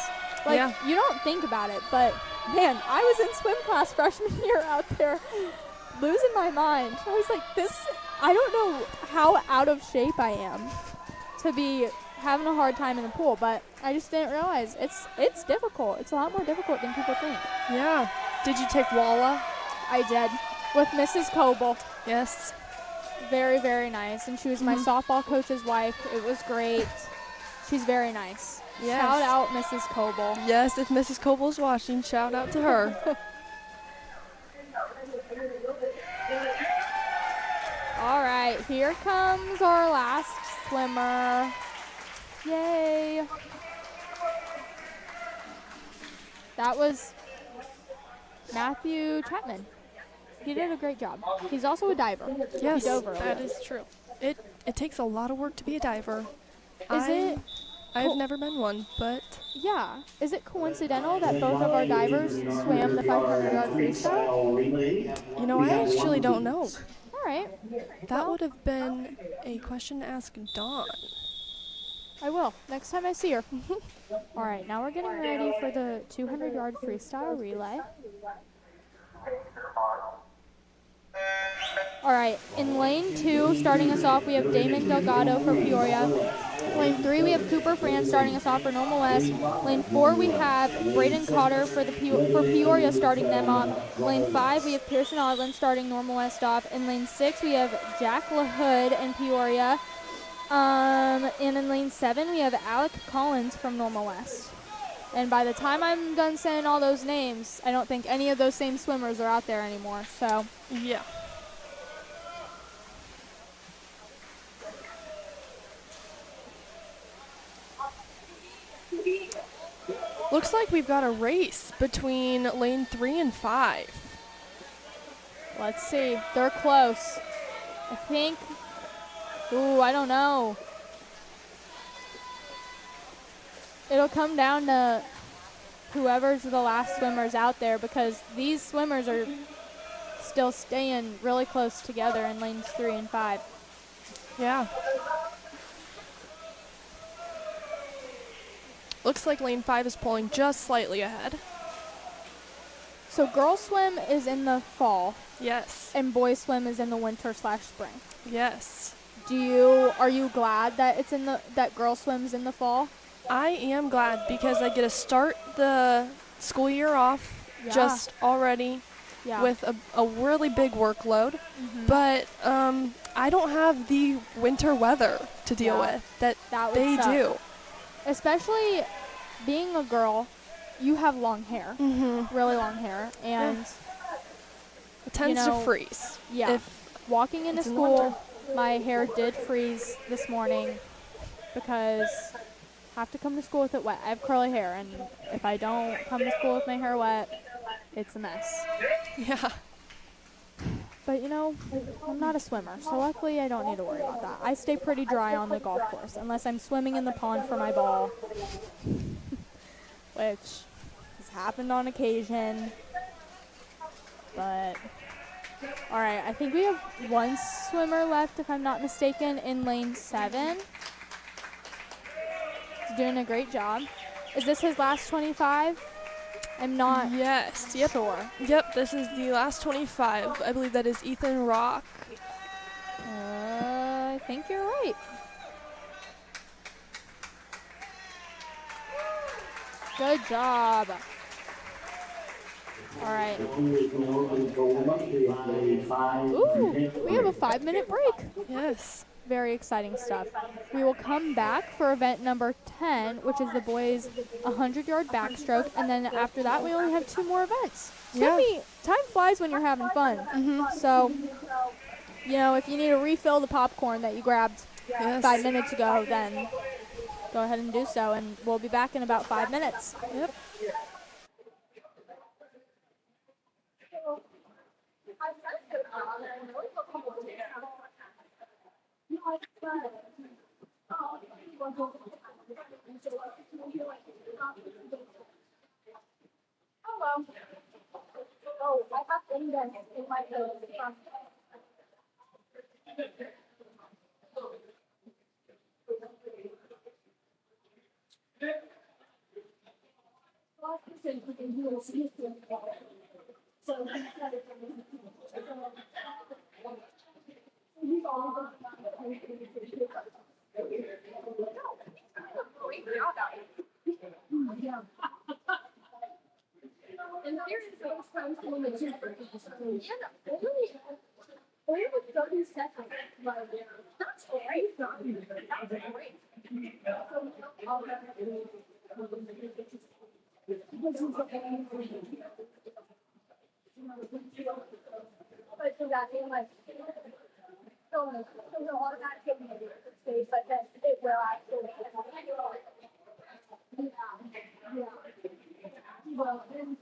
Like, you don't think about it, but, man, I was in swim class freshman year out there losing my mind. I was like, I don't know how out of shape I am to be having a hard time in the pool, but I just didn't realize it's difficult. It's a lot more difficult than people think. Yeah. Did you take Walla? I did. With Mrs. Coble. Yes. Very, very nice. And she was my softball coach's wife. It was great. She's very nice. Yes. Shout out Mrs. Coble. Yes, if Mrs. Coble's watching, shout out to her. All right, here comes our last swimmer. Yay. That was Matthew Chapman. He did a great job. He's also a diver. Yes, he dove earlier. that is true. It takes a lot of work to be a diver. I've never been one, but yeah. Is it coincidental that both of our divers swam the 500-yard freestyle? you know, I actually don't know. All right. That would have been a question to ask Dawn. I will, next time I see her. All right, now we're getting ready for the 200-yard freestyle relay. All right, in lane 2, starting us off, we have Damon Delgado for Peoria. Lane 3, we have Cooper France starting us off for Normal West. Lane 4, we have Braden Cotter for Peoria starting them off. Lane 5, we have Pearson Ogden starting Normal West off. In lane 6, we have Jack LaHood in Peoria. And in lane 7, we have Alec Collins from Normal West. And by the time I'm done saying all those names, I don't think any of those same swimmers are out there anymore. So yeah. Looks like we've got a race between lane 3 and 5. Let's see. They're close. I think. Ooh, I don't know. It'll come down to whoever's the last swimmers out there because these swimmers are still staying really close together in lanes 3 and 5. Yeah. Looks like lane 5 is pulling just slightly ahead. So girls swim is in the fall. Yes. And boys swim is in the winter/spring. Yes. Are you glad that that girls swim's in the fall? I am glad because I get to start the school year off just already Yeah. with a really big workload, but I don't have the winter weather to deal Yeah. with that That would they suck. do. Especially being a girl, you have long hair, really long hair, and It tends know, to freeze. yeah. If Walking into it's in the school, winter. my hair did freeze this morning because I have to come to school with it wet. I have curly hair, and if I don't come to school with my hair wet, it's a mess. Yeah. But you know, I'm not a swimmer, so luckily I don't need to worry about that. I stay pretty dry on the golf course, unless I'm swimming in the pond for my ball, which has happened on occasion. But, alright, I think we have one swimmer left, if I'm not mistaken, in lane 7. He's doing a great job. Is this his last 25? I'm not sure. Yep, this is the last 25. I believe that is Ethan Rock. I think you're right. Good job. All right. Ooh, we have a 5-minute break. Yes. Very exciting stuff. We will come back for event number 10, which is the boys 100-yard backstroke, and then after that we only have 2 more events. Time flies when you're having fun. So, you know, if you need to refill the popcorn that you grabbed 5 minutes ago, then go ahead and do so, and we'll be back in about 5 minutes. Yep. Hello. Oh, I have indents in my nose. And there's those times when the gym only 30 seconds. That's great. That's great. But so that they like so automatically space, but then it will actually. Yeah. Well, then.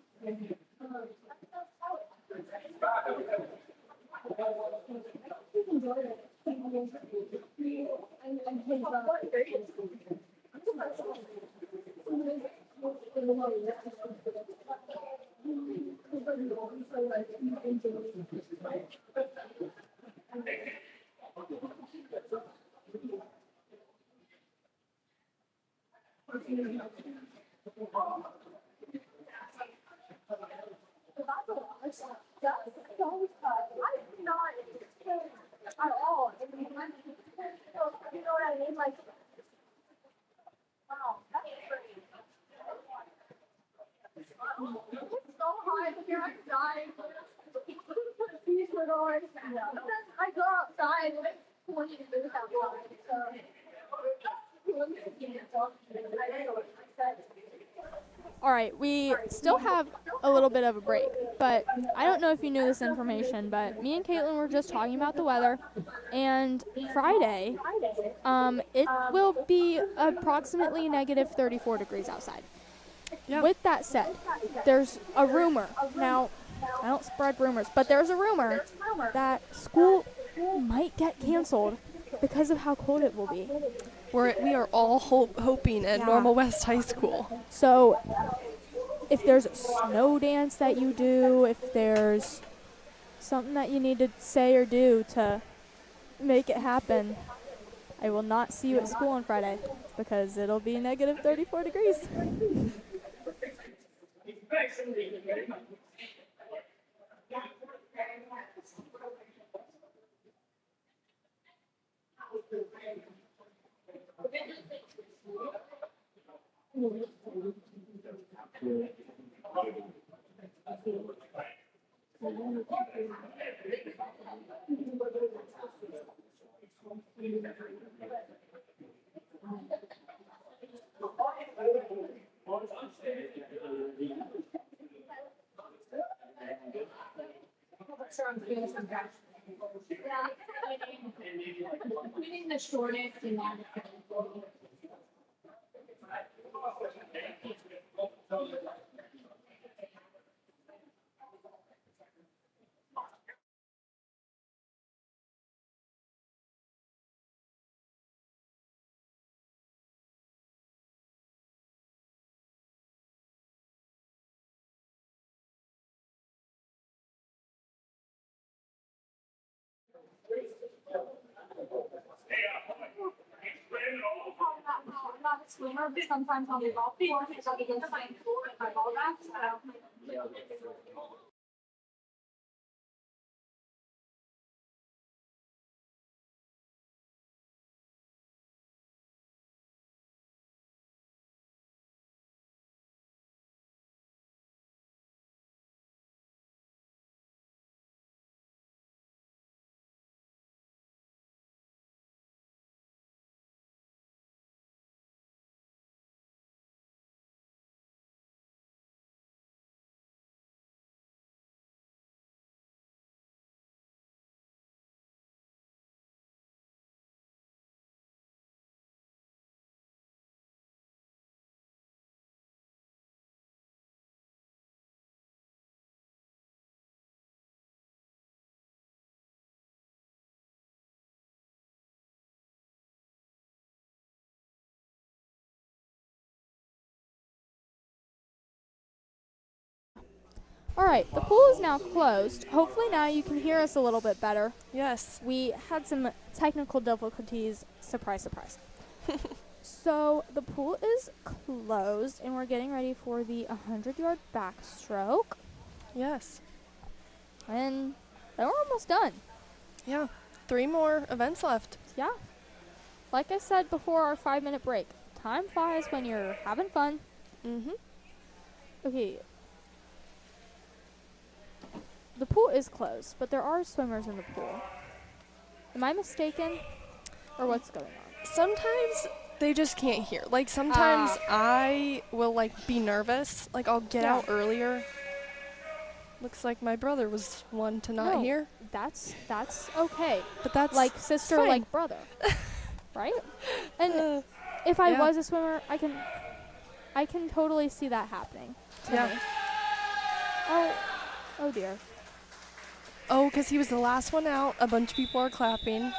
At all. You know what I mean? Like, wow, that's pretty. It's so high here, I'm dying. I go outside and it's 20 degrees outside, so. All right, we still have a little bit of a break, but I don't know if you knew this information, but me and Caitlin were just talking about the weather, and Friday, it will be approximately negative 34 degrees outside. Yeah. With that said, there's a rumor. Now, I don't spread rumors, but there's a rumor that school might get canceled because of how cold it will be. We are all hoping at Normal West High School. So, if there's a snow dance that you do, if there's something that you need to say or do to make it happen, I will not see you at school on Friday because it'll be negative 34 degrees. We need the shortest and that. I'm not a swimmer, but sometimes on the golf course, I'll get into my pool with my ball bags. All right, the pool is now closed. Hopefully now you can hear us a little bit better. Yes. We had some technical difficulties. Surprise, surprise. So the pool is closed, and we're getting ready for the 100-yard backstroke. Yes. And then we're almost done. Yeah. 3 more events left. Yeah. Like I said before our 5-minute break, time flies when you're having fun. Mm-hmm. Okay. The pool is closed, but there are swimmers in the pool. Am I mistaken? Or what's going on? Sometimes they just can't hear. Like, sometimes I will, like, be nervous. Like, I'll get out earlier. Looks like my brother was one to not hear. That's okay. But that's like sister, fine. like brother. Right? And if I was a swimmer, I can totally see that happening to me. Oh dear. Oh, because he was the last one out. A bunch of people are clapping.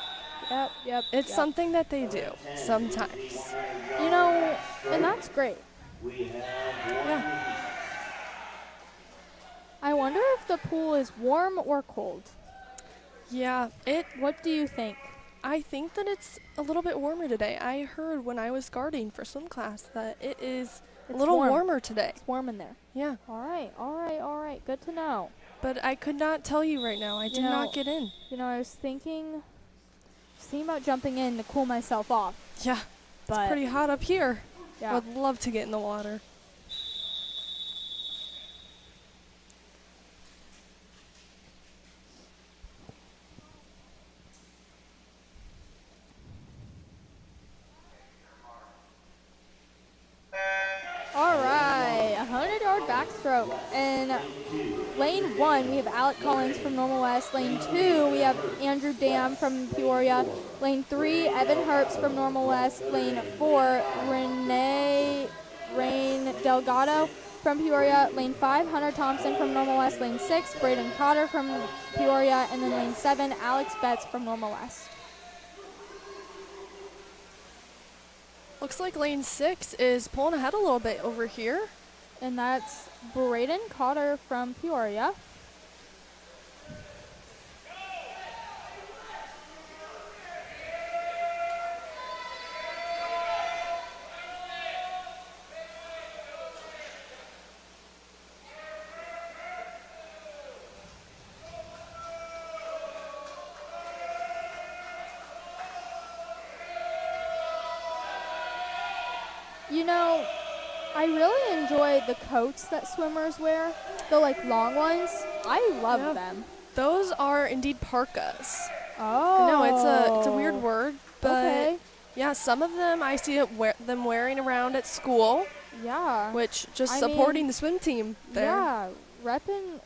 Yep. It's something that they do sometimes. You know, and that's great. Yeah. I wonder if the pool is warm or cold. Yeah. What do you think? I think that it's a little bit warmer today. I heard when I was guarding for swim class that it's a little warmer today. It's warm in there. Yeah. All right. Good to know. But I could not tell you right now. I did not get in. You know, I was thinking about jumping in to cool myself off. Yeah. But it's pretty hot up here. Yeah. I would love to get in the water. All right, 100-yard backstroke. In lane 1, we have Alec Collins from Normal West. Lane 2, we have Andrew Dam from Peoria. Lane 3, Evan Herbst from Normal West. Lane 4, Rain Delgado from Peoria. Lane 5, Hunter Thompson from Normal West. Lane 6, Braden Cotter from Peoria. And then lane 7, Alex Betts from Normal West. Looks like lane 6 is pulling ahead a little bit over here. And that's Braden Cotter from Peoria. You know, I really enjoy the coats that swimmers wear, the like long ones. I love Yeah. them. Those are indeed parkas. Oh. No, it's a weird word, but Okay. yeah, some of them I see them wearing around at school, Yeah. which just I supporting mean, the swim team there. Yeah. Repping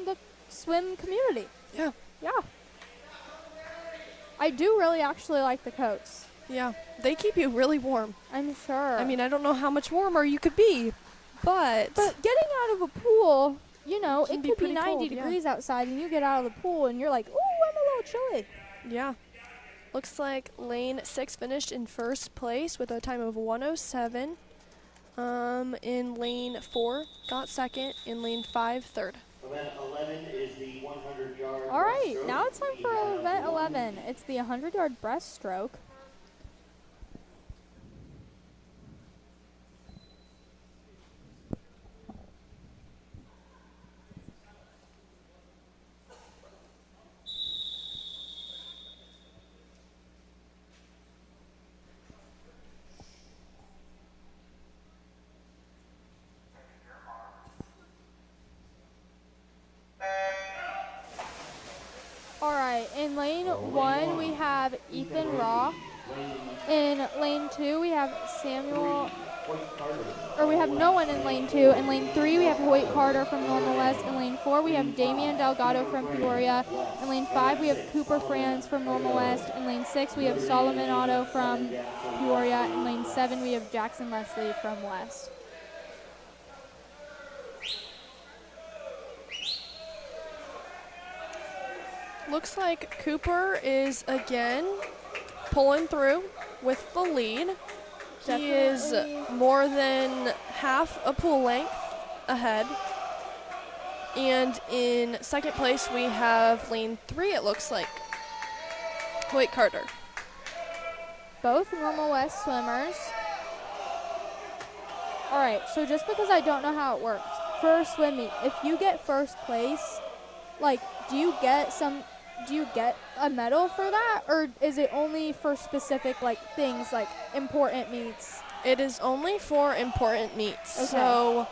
the swim community. Yeah. Yeah. I do really actually like the coats. Yeah, they keep you really warm. I'm sure. I mean, I don't know how much warmer you could be, but getting out of a pool, you know, Can it be could be pretty 90 cold, yeah. degrees outside and you get out of the pool and you're like, ooh, I'm a little chilly. yeah. Looks like lane 6 finished in first place with a time of 1:07. In lane 4 got second. In lane 5, third. Event 11 is the 100-yard. All right, now it's time for event 11. It's the 100-yard breaststroke. All right, in lane 1 we have Ethan Rock. In lane 2 we have we have no one in lane 2. In lane 3 we have Hoyt Carter from Normal West. In lane 4 we have Damian Delgado from Peoria. In lane 5 we have Cooper Franz from Normal West. In lane 6 we have Solomon Otto from Peoria. In lane 7 we have Jackson Leslie from West. Looks like Cooper is again pulling through with the lead. He is more than half a pool length ahead. And in second place we have lane 3, it looks like, Hoyt Carter. Both Normal West swimmers. All right, so just because I don't know how it works, for a swim meet, if you get first place, like, do you get a medal for that, or is it only for specific like things like important meets? It is only for important meets. Okay. So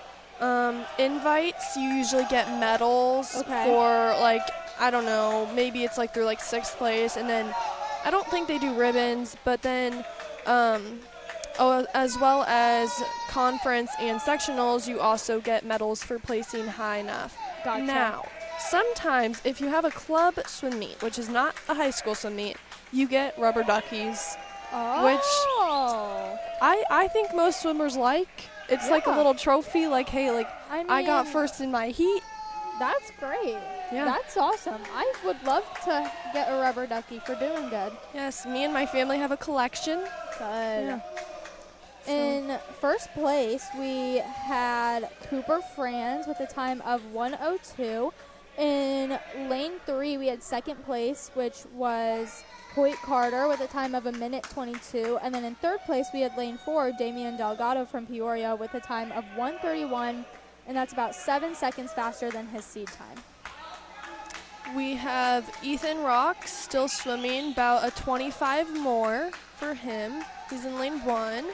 invites, you usually get medals for, like, I don't know, maybe it's like through like 6th place, and then I don't think they do ribbons, but then as well as conference and sectionals, you also get medals for placing high enough. Gotcha. Now, sometimes if you have a club swim meet, which is not a high school swim meet, you get rubber duckies, which I think most swimmers like. It's like a little trophy, like, hey, like, I got first in my heat. That's great. Yeah. That's awesome. I would love to get a rubber ducky for doing good. Yes, me and my family have a collection. Good. Yeah. In first place, we had Cooper Franz with a time of 1:02. In lane 3, we had second place, which was Hoyt Carter with a time of 1:22. And then in third place, we had lane 4, Damian Delgado from Peoria with a time of 1:31. And that's about 7 seconds faster than his seed time. We have Ethan Rock still swimming, about a 25 more for him. He's in lane 1.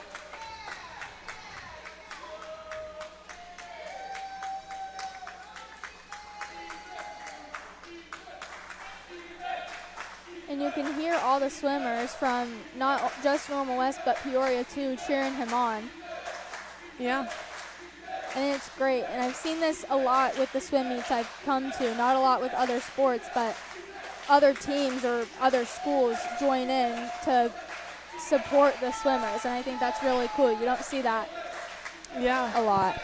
And you can hear all the swimmers from not just Normal West, but Peoria too, cheering him on. Yeah. And it's great. And I've seen this a lot with the swim meets I've come to. Not a lot with other sports, but other teams or other schools join in to support the swimmers. And I think that's really cool. You don't see that a lot.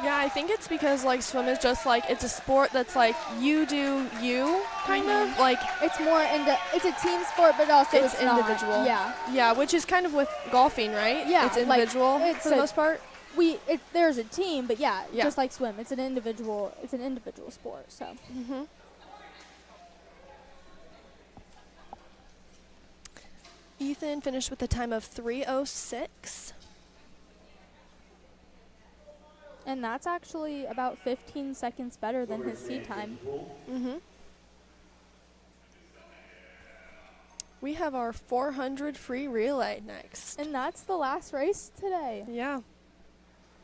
Yeah, I think it's because, like, swim is just, like, it's a sport that's, like, you do you, kind of. Like, it's more it's a team sport, but also it's individual. Not. Yeah. Yeah, which is kind of with golfing, right? Yeah. It's individual like, for the most part. There's a team, but just like swim, it's an individual sport. So. Mm-hmm. Ethan finished with a time of 3:06. And that's actually about 15 seconds better than his seed time. Mm-hmm. We have our 400 free relay next. And that's the last race today. Yeah.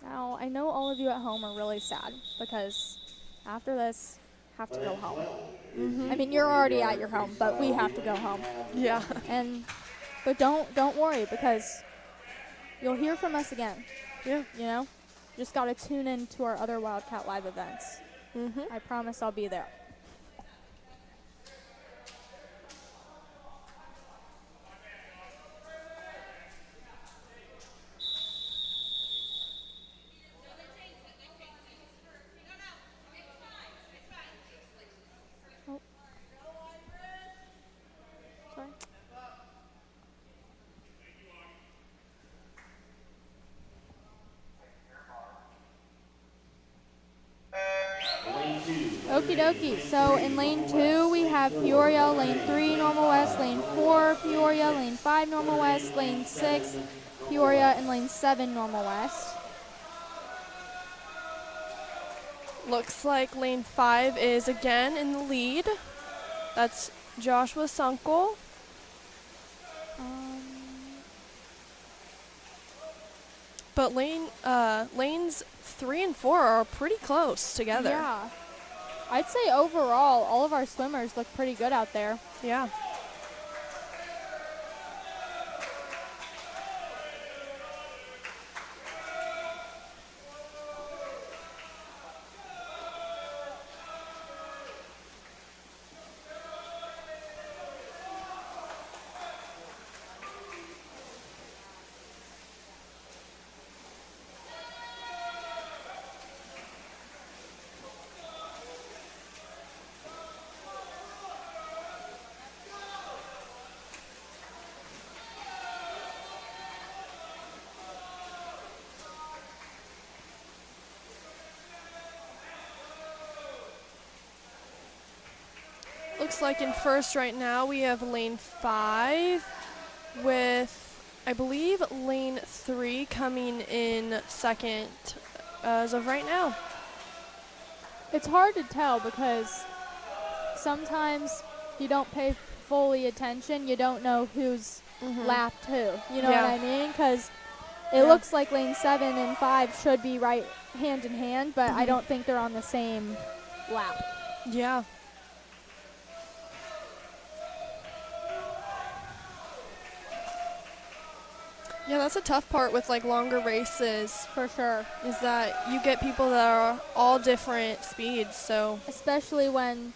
Now, I know all of you at home are really sad because After this, have to go home. Mm-hmm. I mean, you're already at your home, but we have to go home. Yeah. But don't worry, because you'll hear from us again. Yeah. You know, just gotta tune in to our other Wildcat Live events. Mm-hmm. I promise I'll be there. Oh. Sorry. Okie dokie. So in lane 2, we have Peoria, lane 3, normal west, lane 4, Peoria, lane 5, normal west, lane 6, Peoria, and lane 7, normal west. Looks like lane 5 is again in the lead. That's Joshua Sunkel. But lanes 3 and 4 are pretty close together. Yeah. I'd say overall, all of our swimmers look pretty good out there. Yeah. Looks like in first right now we have lane 5 with, I believe, lane 3 coming in second as of right now. It's hard to tell because sometimes if you don't pay fully attention, you don't know who's lapped who. You know what I mean? Because it looks like lane 7 and 5 should be right hand in hand, but I don't think they're on the same lap. Yeah. Yeah, that's a tough part with like longer races, For sure. is that you get people that are all different speeds, so. Especially when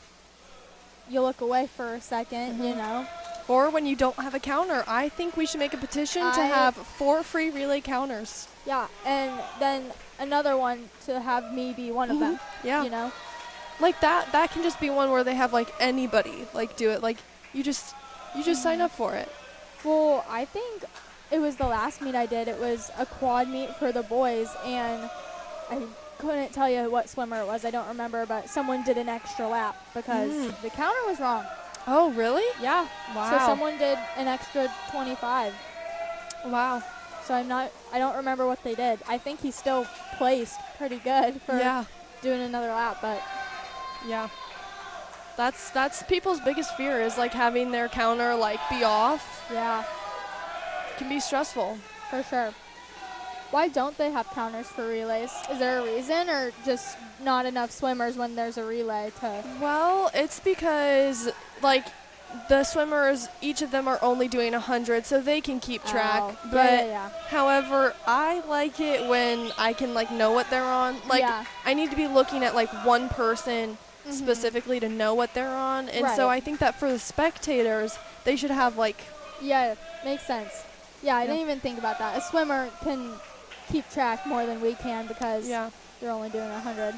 you look away for a second, you know. Or when you don't have a counter. I think we should make a petition to have 4 free relay counters. Yeah, and then another one to have me be one of them. Yeah. You know? Like that can just be one where they have like anybody like do it. Like you just sign up for it. Well, I think it was the last meet I did. It was a quad meet for the boys, and I couldn't tell you what swimmer it was. I don't remember, but someone did an extra lap because the counter was wrong. Oh, really? Yeah. Wow. So someone did an extra 25. Wow. So I don't remember what they did. I think he still placed pretty good for doing another lap, but yeah. That's people's biggest fear is like having their counter like be off. Yeah. Can be stressful. For sure. Why don't they have counters for relays? Is there a reason, or just not enough swimmers when there's a relay to? Well, it's because like the swimmers, each of them are only doing 100, so they can keep track. Oh, But yeah. however, I like it when I can like know what they're on. Like I need to be looking at like one person specifically to know what they're on, and so I think that for the spectators, they should have like. Yeah, makes sense. Yeah, I didn't even think about that. A swimmer can keep track more than we can because they're only doing 100.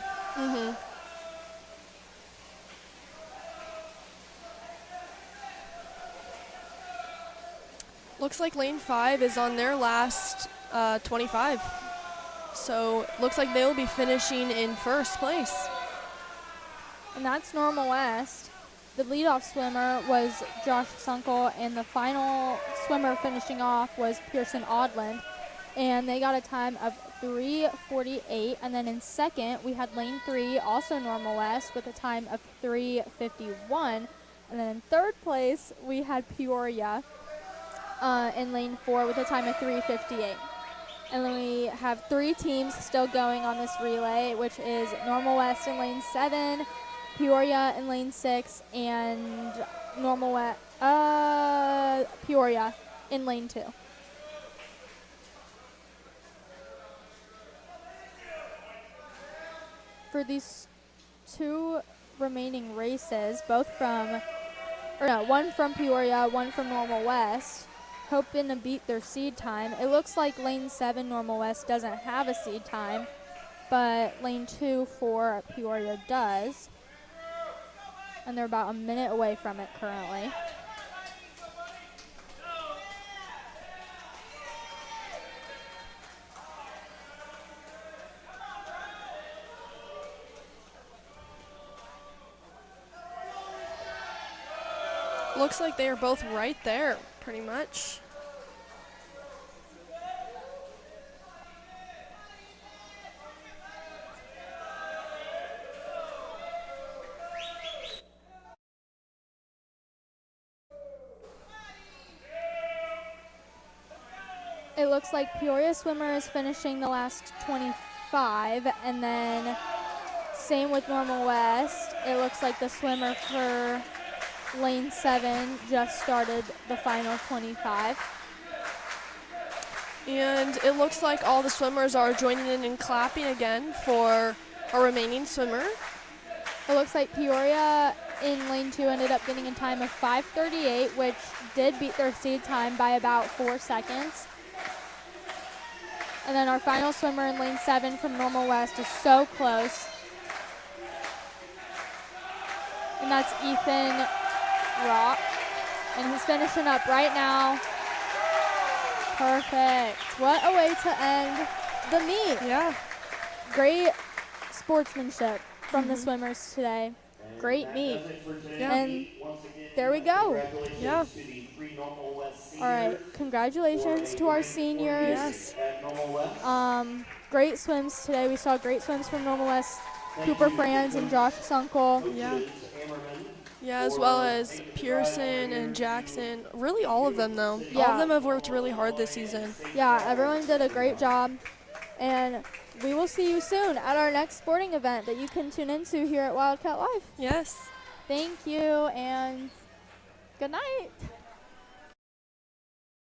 Looks like lane 5 is on their last 25. So looks like they'll be finishing in first place. And that's normal west. The leadoff swimmer was Josh Sunkel, and the final swimmer finishing off was Pearson Odland. And they got a time of 3:48. And then in second, we had lane 3, also normal west, with a time of 3:51. And then in third place, we had Peoria in lane 4 with a time of 3:58. And then we have 3 teams still going on this relay, which is Normal West in lane 7, Peoria in lane 6, and Peoria in lane 2. For these 2 remaining races, one from Peoria, one from Normal West, hoping to beat their seed time. It looks like lane 7 Normal West doesn't have a seed time, but lane 2 for Peoria does. And they're about a minute away from it currently. Looks like they are both right there, pretty much. It looks like Peoria swimmer is finishing the last 25, and then same with Normal West. It looks like the swimmer for lane 7 just started the final 25. And it looks like all the swimmers are joining in and clapping again for our remaining swimmer. It looks like Peoria in lane 2 ended up getting a time of 5:38, which did beat their seed time by about 4 seconds. And then our final swimmer in lane 7 from Normal West is so close. And that's Ethan Rock. And he's finishing up right now. Perfect. What a way to end the meet. Yeah. Great sportsmanship from the swimmers today. Great meet. Yeah. And there we go. Yeah. All right. Congratulations to our seniors. Yes. Great swims today. We saw great swims from Normal West, Cooper Franz and Josh Sunkel. Yeah. Yeah, as well as Pearson and Jackson. Really all of them, though. Yeah. All of them have worked really hard this season. Yeah, everyone did a great job. And we will see you soon at our next sporting event that you can tune into here at Wildcat Live. Yes. Thank you, and good night.